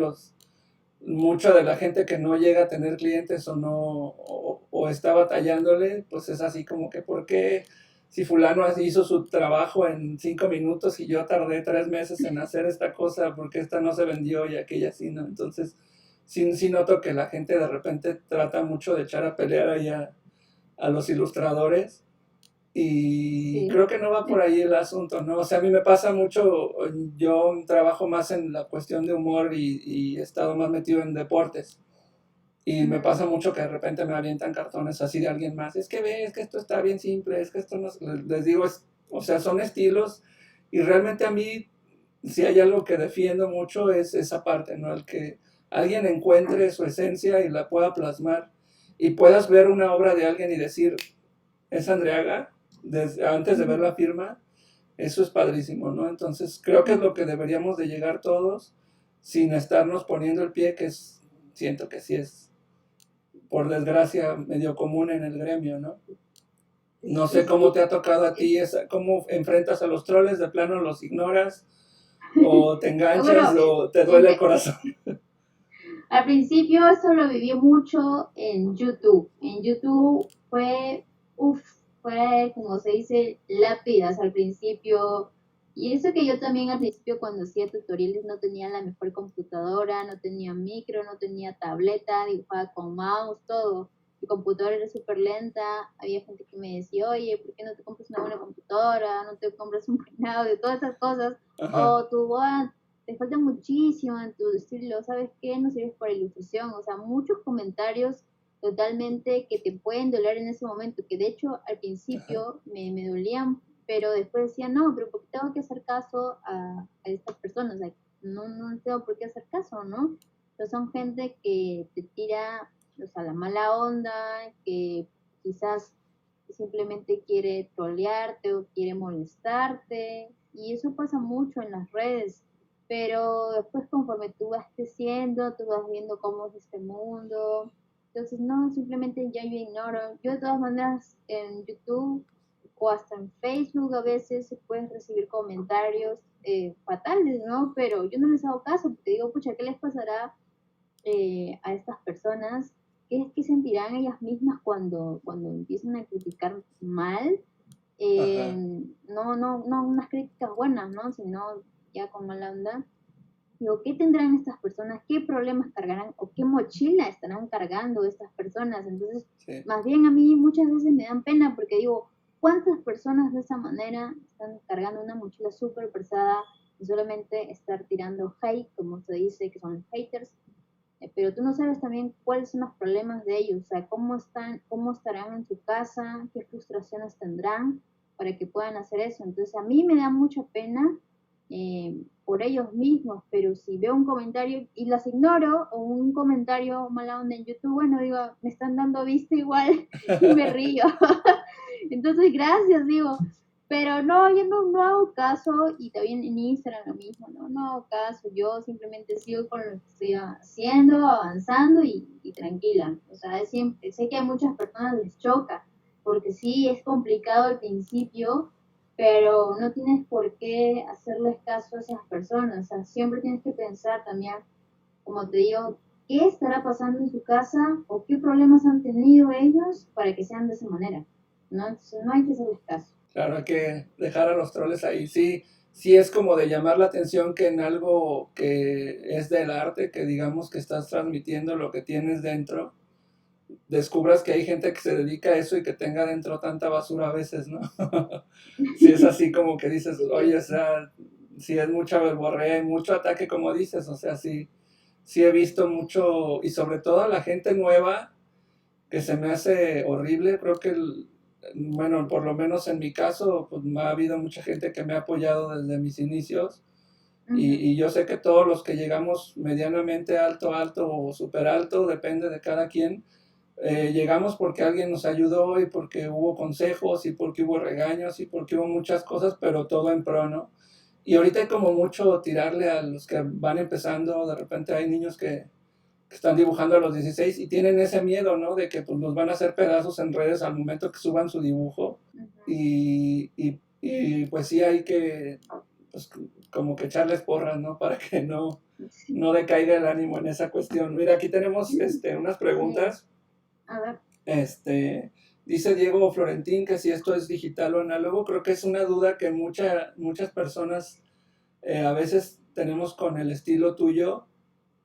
mucha de la gente que no llega a tener clientes o no, o está batallándole, pues es así como que, ¿por qué si fulano hizo su trabajo en 5 minutos y yo tardé 3 meses en hacer esta cosa, porque esta no se vendió y aquella sí, ¿no? Entonces, sí noto que la gente de repente trata mucho de echar a pelear ahí a los ilustradores y Sí. creo que no va por ahí el asunto, ¿no? O sea, a mí me pasa mucho, yo trabajo más en la cuestión de humor y he estado más metido en deportes. Y me pasa mucho que de repente me avientan cartones así de alguien más. Es que ves que esto está bien simple, es que esto no... Les digo, o sea, son estilos y realmente a mí, si hay algo que defiendo mucho es esa parte, ¿no? El que alguien encuentre su esencia y la pueda plasmar y puedas ver una obra de alguien y decir, es Andreaga, antes de ver la firma, eso es padrísimo, ¿no? Entonces creo que es lo que deberíamos de llegar todos sin estarnos poniendo el pie, siento que sí es, por desgracia, medio común en el gremio, ¿no? No sé cómo te ha tocado a ti, cómo enfrentas a los troles, de plano los ignoras, o te enganchas, Bueno, o te duele el corazón. al principio eso lo viví mucho en YouTube. En YouTube fue como se dice, lápidas al principio. Y eso que yo también al principio cuando hacía tutoriales no tenía la mejor computadora, no tenía micro, no tenía tableta, dibujaba con mouse, todo. Mi computadora era súper lenta, había gente que me decía, oye, ¿por qué no te compras una buena computadora? ¿No te compras un buen audio? Todas esas cosas. Ajá. O te falta muchísimo en tu estilo, ¿sabes qué? No sirves para ilustración, o sea, muchos comentarios totalmente que te pueden doler en ese momento, que de hecho al principio me dolían, pero después decía, no, pero ¿por qué tengo que hacer caso a estas personas? O sea, no tengo por qué hacer caso, ¿no? Pero son gente que te tira, o sea, la mala onda, que quizás simplemente quiere trolearte o quiere molestarte, y eso pasa mucho en las redes, pero después conforme tú vas creciendo, tú vas viendo cómo es este mundo, entonces no, simplemente ya yo ignoro. Yo de todas maneras en YouTube o hasta en Facebook a veces se pueden recibir comentarios fatales, ¿no? Pero yo no les hago caso, porque digo, pucha, ¿qué les pasará a estas personas? ¿Qué sentirán ellas mismas cuando empiezan a criticar mal? Ajá. No unas críticas buenas, ¿no? Sino ya con mala onda. Digo, ¿qué tendrán estas personas? ¿Qué problemas cargarán? ¿O qué mochila estarán cargando estas personas? Entonces, Sí. más bien a mí muchas veces me dan pena porque digo, ¿cuántas personas de esa manera están cargando una mochila súper pesada y solamente estar tirando hate, como se dice, que son haters? Pero tú no sabes también cuáles son los problemas de ellos, o sea, cómo estarán en su casa, qué frustraciones tendrán para que puedan hacer eso. Entonces, a mí me da mucha pena por ellos mismos, pero si veo un comentario y las ignoro, o un comentario mala onda en YouTube, bueno, digo, me están dando vista igual y me río. Entonces, gracias, digo, pero no, yo no hago caso, y también en Instagram lo mismo, no hago caso, yo simplemente sigo con lo que estoy haciendo, avanzando y tranquila. O sea, siempre, sé que a muchas personas les choca, porque sí es complicado al principio, pero no tienes por qué hacerles caso a esas personas. O sea, siempre tienes que pensar también, como te digo, qué estará pasando en su casa o qué problemas han tenido ellos para que sean de esa manera, ¿no? Entonces no hay que hacerles caso. Claro, hay que dejar a los troles ahí. Sí, sí es como de llamar la atención que en algo que es del arte, que digamos que estás transmitiendo lo que tienes dentro, descubras que hay gente que se dedica a eso y que tenga dentro tanta basura a veces, ¿no? Si es así como que dices, oye, o Sí, sea, si es mucha verborrea y mucho ataque, como dices, o sea, sí, sí he visto mucho, y sobre todo a la gente nueva, que se me hace horrible, creo que, bueno, por lo menos en mi caso, pues ha habido mucha gente que me ha apoyado desde mis inicios, ujú, y yo sé que todos los que llegamos medianamente alto, alto o súper alto, depende de cada quien, llegamos porque alguien nos ayudó y porque hubo consejos y porque hubo regaños y porque hubo muchas cosas, pero todo en pro, ¿no? Y ahorita hay como mucho tirarle a los que van empezando, de repente hay niños que están dibujando a los 16 y tienen ese miedo, ¿no? De que pues, los van a hacer pedazos en redes al momento que suban su dibujo. ujú. Y pues sí hay que, pues como que echarles porras, ¿no? Para que Sí, no decaiga el ánimo en esa cuestión. Mira, aquí tenemos unas sí. preguntas. A ver, Dice Diego Florentín que si esto es digital o análogo, creo que es una duda que muchas personas a veces tenemos con el estilo tuyo.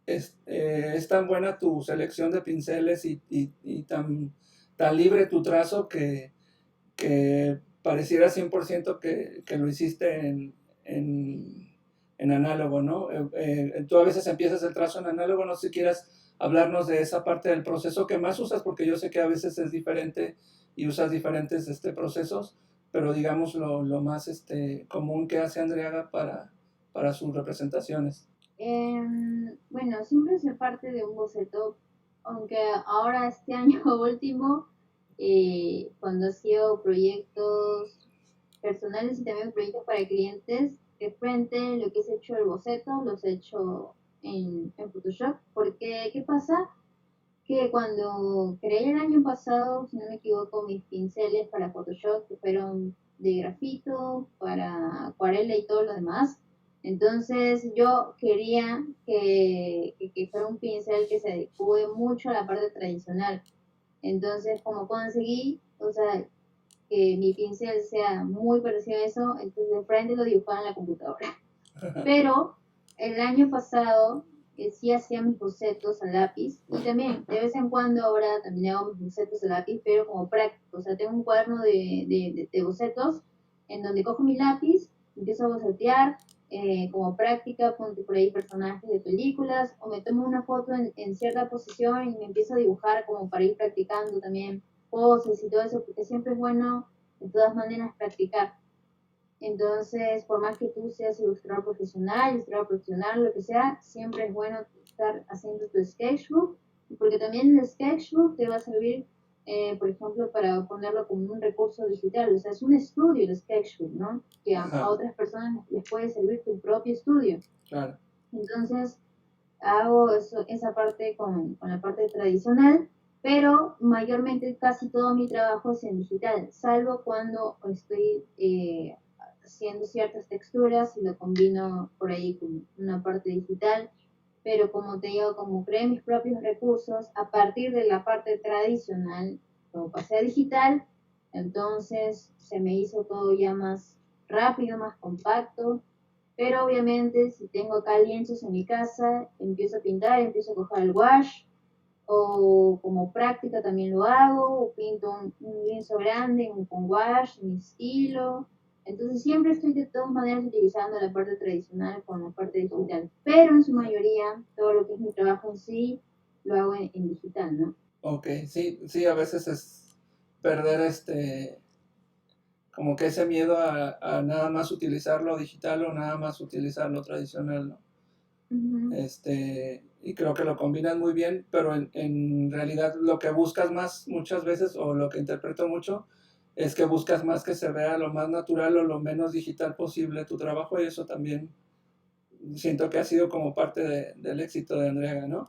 Es tan buena tu selección de pinceles y tan libre tu trazo que pareciera 100% que lo hiciste en análogo, ¿no? Tú a veces empiezas el trazo en análogo, no sé si quieras hablarnos de esa parte del proceso que más usas, porque yo sé que a veces es diferente y usas diferentes procesos, pero digamos lo más común que hace Andreaga para sus representaciones. bueno, siempre se parte de un boceto, aunque ahora este año último, cuando ha sido proyectos personales y también proyectos para clientes, de frente lo que es hecho el boceto, los he hecho en Photoshop, porque ¿qué pasa? Que cuando creé el año pasado, si no me equivoco, mis pinceles para Photoshop, que fueron de grafito, para acuarela y todo lo demás, entonces yo quería que fuera un pincel que se adecue mucho a la parte tradicional. Entonces, como conseguí, o sea, que mi pincel sea muy parecido a eso, entonces de frente lo dibujaba en la computadora. Pero el año pasado sí hacía mis bocetos a lápiz y también de vez en cuando ahora también hago mis bocetos a lápiz, pero como práctico. O sea, tengo un cuaderno de bocetos en donde cojo mi lápiz, empiezo a bocetear como práctica, ponte por ahí personajes de películas o me tomo una foto en cierta posición y me empiezo a dibujar como para ir practicando también poses y todo eso, porque siempre es bueno de todas maneras practicar. Entonces, por más que tú seas ilustrador profesional, lo que sea, siempre es bueno estar haciendo tu sketchbook, porque también el sketchbook te va a servir, por ejemplo, para ponerlo como un recurso digital. O sea, es un estudio el sketchbook, ¿no? Que a Ajá, otras personas les puede servir tu propio estudio. claro. Entonces, hago eso, esa parte con la parte tradicional, pero mayormente casi todo mi trabajo es en digital, salvo cuando estoy haciendo ciertas texturas y lo combino por ahí con una parte digital, pero como te digo, como creé mis propios recursos, a partir de la parte tradicional, lo pasé a digital, entonces se me hizo todo ya más rápido, más compacto, pero obviamente si tengo acá lienzos en mi casa, empiezo a pintar, empiezo a coger el wash, o como práctica también lo hago, o pinto un lienzo grande con wash, mi estilo. Entonces siempre estoy de todas maneras utilizando la parte tradicional con la parte digital, pero en su mayoría todo lo que es mi trabajo en sí lo hago en digital, ¿no? Ok, sí, sí, a veces es perder como que ese miedo a nada más utilizar lo digital o nada más utilizar lo tradicional, ¿no? Ujú. Y creo que lo combinas muy bien, pero en realidad lo que buscas más muchas veces, o lo que interpreto mucho, es que buscas más que se vea lo más natural o lo menos digital posible tu trabajo, y eso también siento que ha sido como parte del éxito de Andrea, ¿no?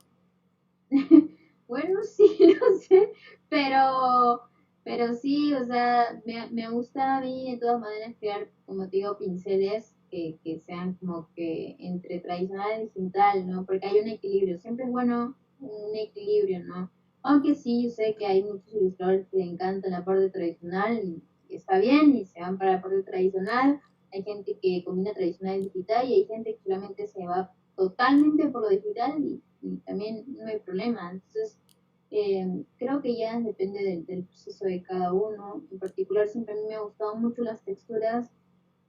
Bueno, sí, no sé, pero, pero sí, o sea, me gusta a mí de todas maneras crear, como te digo, pinceles que sean como que entre tradicional y digital, ¿no? Porque hay un equilibrio, siempre es bueno un equilibrio, ¿no? Aunque sí, yo sé que hay muchos ilustradores que le encantan la parte tradicional y está bien y se van para la parte tradicional. hay gente que combina tradicional y digital y hay gente que solamente se va totalmente por lo digital y también no hay problema. Entonces, creo que ya depende del proceso de cada uno. En particular, siempre a mí me han gustado mucho las texturas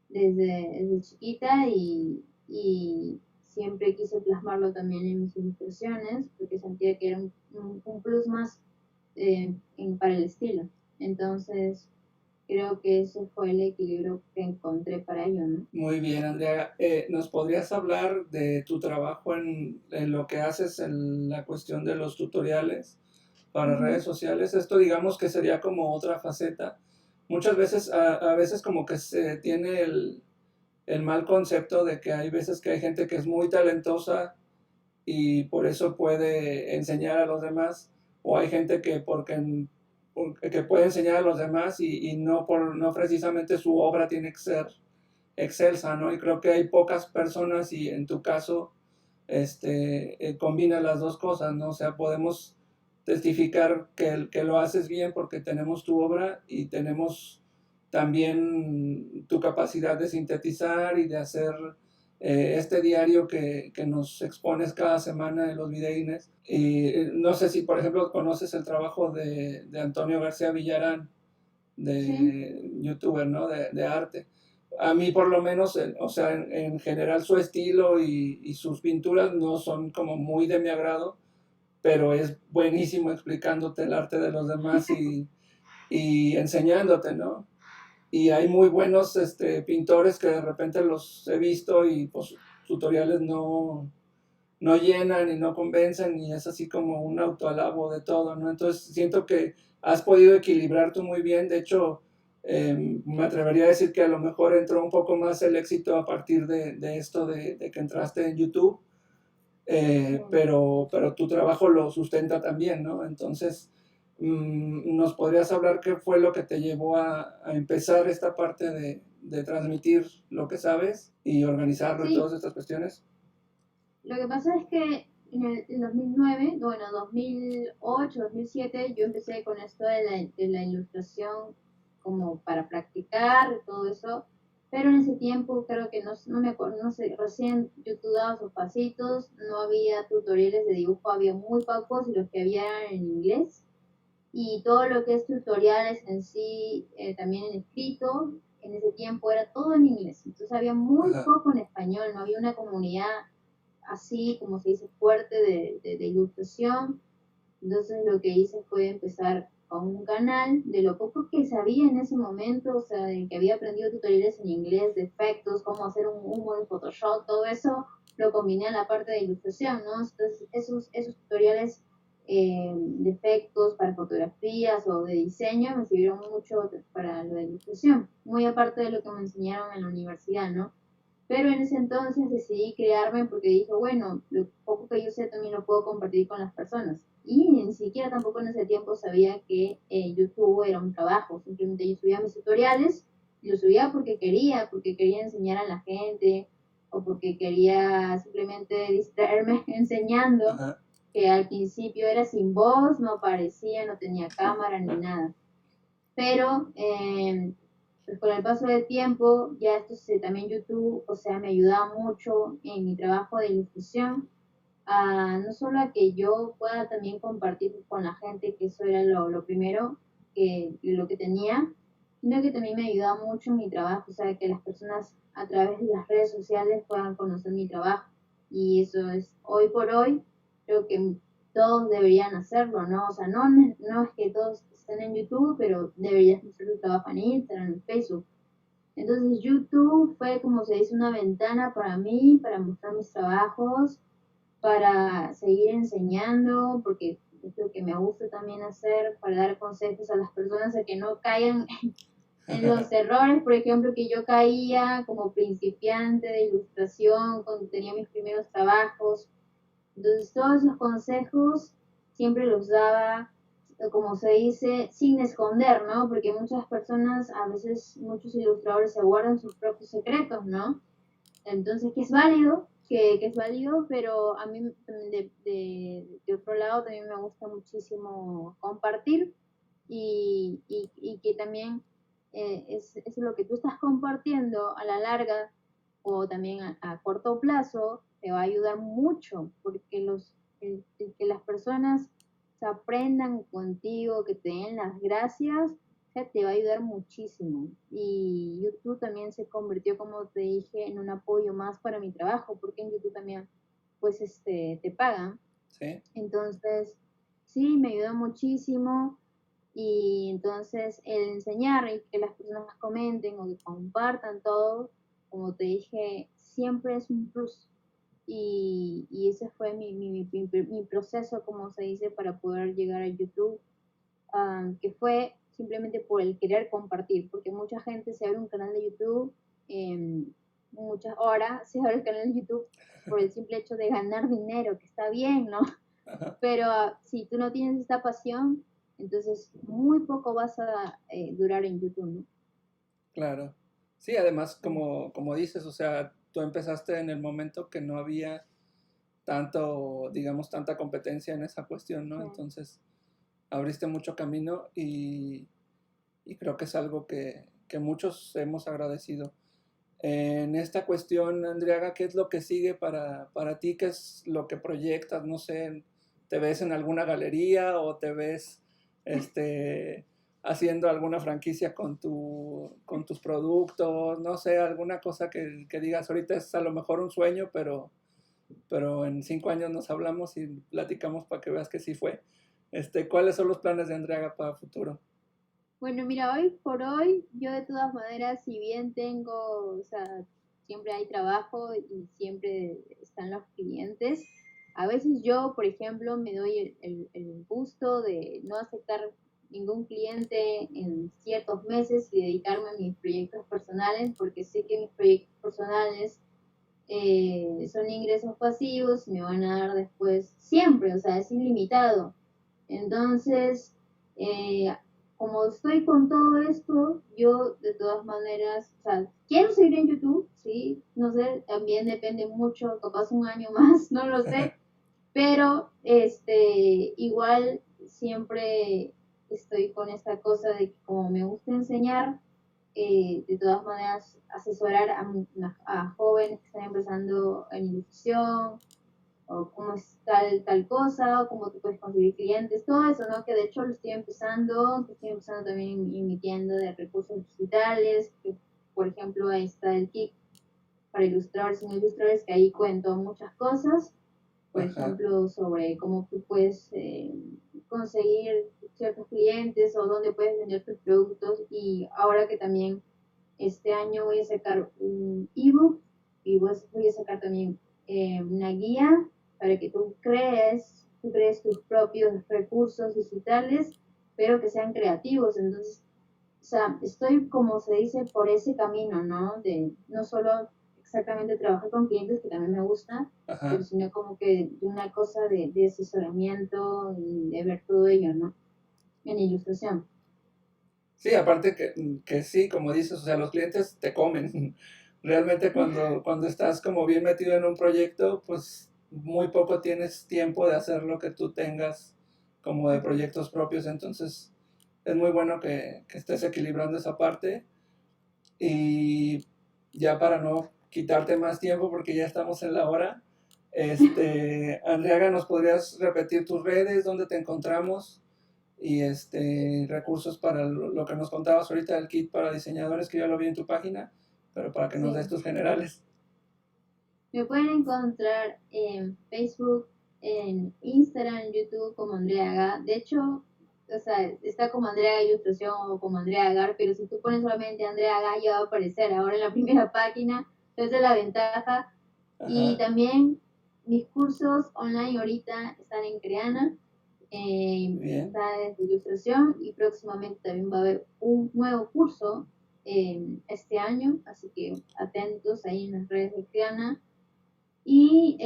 desde chiquita y siempre quise plasmarlo también en mis ilustraciones porque sentía que era un plus más para el estilo. Entonces, creo que ese fue el equilibrio que encontré para ello, ¿no? Muy bien, Andrea. ¿Nos podrías hablar de tu trabajo en lo que haces en la cuestión de los tutoriales para redes sociales? Esto digamos que sería como otra faceta. Muchas veces, a veces como que se tiene el mal concepto de que hay veces que hay gente que es muy talentosa y por eso puede enseñar a los demás, o hay gente que que puede enseñar a los demás y no precisamente su obra tiene que ser excelsa, ¿no? Y creo que hay pocas personas y en tu caso combina las dos cosas, ¿no? O sea, podemos testificar que lo haces bien porque tenemos tu obra y tenemos también tu capacidad de sintetizar y de hacer este diario que nos expones cada semana en los videínes. Y no sé si, por ejemplo, conoces el trabajo de Antonio García Villarán, Sí, de youtuber, ¿no? De arte. A mí por lo menos, o sea, en general su estilo y sus pinturas no son como muy de mi agrado, pero es buenísimo explicándote el arte de los demás y enseñándote, ¿no? Y hay muy buenos pintores que de repente los he visto y pues tutoriales no llenan y no convencen y es así como un autoalabo de todo, ¿no? Entonces siento que has podido equilibrar tú muy bien, de hecho me atrevería a decir que a lo mejor entró un poco más el éxito a partir de esto de que entraste en YouTube, pero tu trabajo lo sustenta también, ¿no? Entonces, ¿nos podrías hablar qué fue lo que te llevó a empezar esta parte de transmitir lo que sabes y organizarlo y sí. todas estas cuestiones? Lo que pasa es que en 2009, bueno, 2008, 2007, yo empecé con esto de la ilustración como para practicar todo eso, pero en ese tiempo creo que no me acuerdo, no sé, recién YouTube daba sus pasitos, no había tutoriales de dibujo, había muy pocos y los que había eran en inglés y todo lo que es tutoriales en sí, también en escrito, en ese tiempo era todo en inglés, entonces había muy Ajá. poco en español, no había una comunidad así, como se dice, fuerte de ilustración. Entonces lo que hice fue empezar con un canal de lo poco que sabía en ese momento, o sea, de que había aprendido tutoriales en inglés, de efectos, cómo hacer un humo en Photoshop, todo eso lo combiné a la parte de ilustración, ¿no? Entonces esos tutoriales de efectos para fotografías o de diseño me sirvieron mucho para lo de ilustración, muy aparte de lo que me enseñaron en la universidad, ¿no? Pero en ese entonces decidí crearme porque dije, bueno, lo poco que yo sé también lo puedo compartir con las personas. Y ni siquiera tampoco en ese tiempo sabía que YouTube era un trabajo. Simplemente yo subía mis tutoriales y lo subía porque quería enseñar a la gente o porque quería simplemente distraerme enseñando, Ajá. que al principio era sin voz, no aparecía, no tenía cámara ni nada. Pero pues con el paso del tiempo, ya esto también YouTube, o sea, me ayudaba mucho en mi trabajo de ilustración, no solo a que yo pueda también compartir con la gente, que eso era lo primero, lo que tenía, sino que también me ayudaba mucho en mi trabajo, o sea, que las personas a través de las redes sociales puedan conocer mi trabajo. Y eso es, hoy por hoy, creo que todos deberían hacerlo, ¿no? O sea, no es que todos estén en YouTube, pero deberías mostrar tu trabajo en Instagram, en Facebook. Entonces YouTube fue, como se dice, una ventana para mí, para mostrar mis trabajos, para seguir enseñando, porque es lo que me gusta también hacer, para dar consejos a las personas a que no caigan en los errores, por ejemplo, que yo caía como principiante de ilustración cuando tenía mis primeros trabajos. Entonces, todos esos consejos siempre los daba, como se dice, sin esconder, ¿no? Porque muchas personas, a veces muchos ilustradores se guardan sus propios secretos, ¿no? Entonces, que es válido, que es válido, pero a mí de otro lado también me gusta muchísimo compartir y que también es lo que tú estás compartiendo a la larga o también a corto plazo, te va a ayudar mucho, porque el que las personas se aprendan contigo, que te den las gracias, o sea, te va a ayudar muchísimo. Y YouTube también se convirtió, como te dije, en un apoyo más para mi trabajo, porque en YouTube también, pues, te pagan. Sí. Entonces, sí, me ayudó muchísimo. Y entonces el enseñar y que las personas comenten o que compartan todo, como te dije, siempre es un plus. Y ese fue mi proceso, como se dice, para poder llegar a YouTube, que fue simplemente por el querer compartir, porque mucha gente se abre un canal de YouTube, muchas horas se abre el canal de YouTube por el simple hecho de ganar dinero, que está bien, ¿no? Ajá. Pero si tú no tienes esta pasión, entonces muy poco vas a durar en YouTube, ¿no? Claro. Sí, además, como dices, o sea, tú empezaste en el momento que no había tanto, digamos, tanta competencia en esa cuestión, ¿no? Sí. Entonces, abriste mucho camino y creo que es algo que muchos hemos agradecido. En esta cuestión, Andriaga, ¿qué es lo que sigue para ti? ¿Qué es lo que proyectas? No sé, ¿te ves en alguna galería o te ves haciendo alguna franquicia con tus productos? No sé, alguna cosa que digas, ahorita es a lo mejor un sueño, pero en 5 años nos hablamos y platicamos para que veas que sí fue. ¿Cuáles son los planes de Andriaga para futuro? Bueno, mira, hoy por hoy, yo de todas maneras, si bien tengo, o sea, siempre hay trabajo y siempre están los clientes, a veces yo, por ejemplo, me doy el gusto de no aceptar ningún cliente en ciertos meses y dedicarme a mis proyectos personales, porque sé que mis proyectos personales son ingresos pasivos y me van a dar después siempre, o sea, es ilimitado. Entonces, eh, como estoy con todo esto, yo de todas maneras, o sea, quiero seguir en YouTube, sí, no sé, también depende mucho, capaz un año más, no lo sé, pero igual siempre estoy con esta cosa de que como me gusta enseñar, de todas maneras asesorar a jóvenes que están empezando en ilustración, o cómo es tal cosa, o cómo tú puedes conseguir clientes, todo eso, ¿no? Que de hecho lo estoy empezando también en mi tienda de recursos digitales, que por ejemplo ahí está el kit para ilustradores y no ilustradores, que ahí cuento muchas cosas, por Ajá. ejemplo, sobre cómo tú puedes conseguir ciertos clientes o dónde puedes vender tus productos. Y ahora que también este año voy a sacar un ebook y voy a sacar también una guía para que tú crees tus propios recursos digitales, pero que sean creativos. Entonces, o sea, estoy, como se dice, por ese camino, ¿no? De no solo exactamente trabajar con clientes, que también me gusta, pero Ajá. sino como que de una cosa de asesoramiento y de ver todo ello, ¿no? En ilustración. Sí, aparte que sí, como dices, o sea, los clientes te comen. Realmente cuando estás como bien metido en un proyecto, pues muy poco tienes tiempo de hacer lo que tú tengas como de proyectos propios, entonces es muy bueno que estés equilibrando esa parte y ya para no quitarte más tiempo porque ya estamos en la hora, Andriaga, ¿nos podrías repetir tus redes, dónde te encontramos? Y recursos para lo que nos contabas ahorita del kit para diseñadores, que ya lo vi en tu página, pero para que nos des Sí. tus generales. Me pueden encontrar en Facebook, en Instagram, en YouTube como Andrea Agar. De hecho, o sea, está como Andrea Ilustración o como Andrea Agar, pero si tú pones solamente Andrea Agar ya va a aparecer ahora en la primera página. Esa es la ventaja. Y Ajá, también mis cursos online ahorita están en Creana, bien. está desde ilustración y próximamente también va a haber un nuevo curso este año, así que atentos ahí en las redes de Creana. Y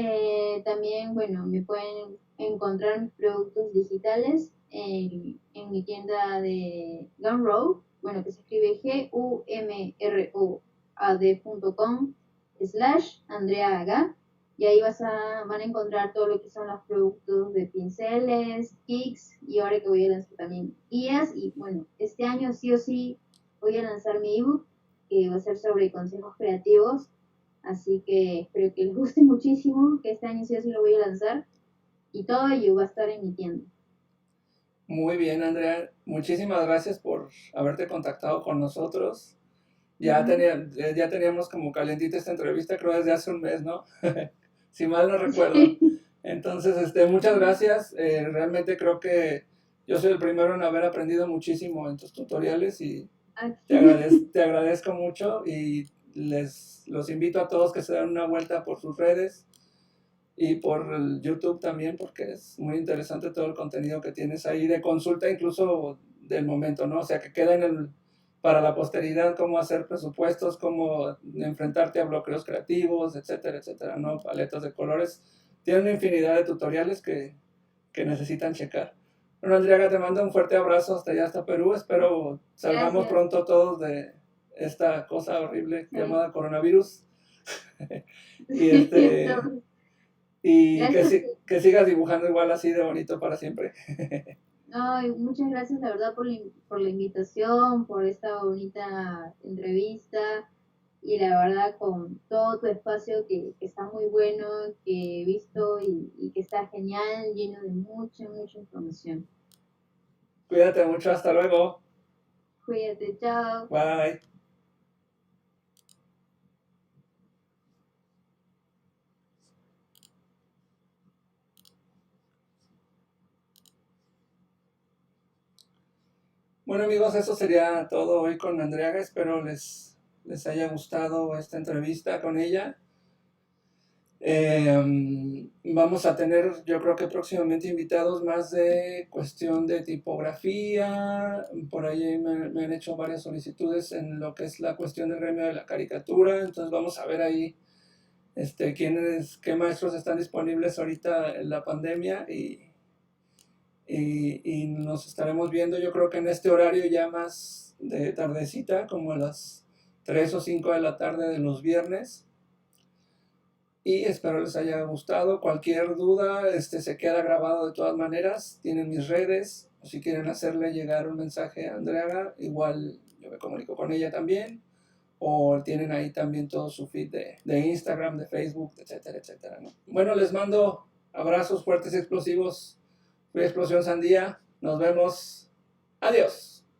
también, bueno, me pueden encontrar mis productos digitales en mi tienda de Gumroad, bueno, que se escribe gumroad.com/Andrea Aga. Y ahí van a encontrar todo lo que son los productos de pinceles, kicks, y ahora que voy a lanzar también guías. Y bueno, este año sí o sí voy a lanzar mi ebook que va a ser sobre consejos creativos. Así que espero que les guste muchísimo, que este año sí o sí lo voy a lanzar y todo ello va a estar en mi tienda. Muy bien, Andrea. Muchísimas gracias por haberte contactado con nosotros. Ujú. Ya teníamos como calentita esta entrevista, creo desde hace un mes, ¿no? Si mal no recuerdo. Sí. Entonces, muchas gracias. Realmente creo que yo soy el primero en haber aprendido muchísimo en tus tutoriales y Aquí. te agradezco mucho y los invito a todos que se den una vuelta por sus redes y por el YouTube también, porque es muy interesante todo el contenido que tienes ahí de consulta, incluso del momento, ¿no? O sea, que queda para la posteridad cómo hacer presupuestos, cómo enfrentarte a bloqueos creativos, etcétera, etcétera, ¿no? Paletas de colores. Tiene una infinidad de tutoriales que necesitan checar. Bueno, Andrea, te mando un fuerte abrazo hasta allá, hasta Perú. Espero salgamos Gracias. pronto todos de esta cosa horrible Sí. llamada coronavirus. y Sí, este todo. y Gracias. que sigas dibujando igual así de bonito para siempre. Ay, muchas gracias, la verdad, por la invitación, por esta bonita entrevista y la verdad con todo tu espacio que está muy bueno, que he visto y que está genial, lleno de mucha, mucha información. Cuídate mucho, hasta luego. Cuídate, chao. Bye. Bueno amigos, eso sería todo hoy con Andrea. Espero les haya gustado esta entrevista con ella. Vamos a tener, yo creo que próximamente invitados más de cuestión de tipografía. Por ahí me han hecho varias solicitudes en lo que es la cuestión del gremio de la caricatura. Entonces vamos a ver ahí qué maestros están disponibles ahorita en la pandemia y nos estaremos viendo yo creo que en este horario ya más de tardecita, como a las 3 o 5 de la tarde de los viernes. Y espero les haya gustado. Cualquier duda, se queda grabado de todas maneras. Tienen mis redes. O si quieren hacerle llegar un mensaje a Andrea, igual yo me comunico con ella también. O tienen ahí también todo su feed de Instagram, de Facebook, etcétera, etcétera, ¿no? Bueno, les mando abrazos fuertes y explosivos. Fui Explosión Sandía. Nos vemos. Adiós.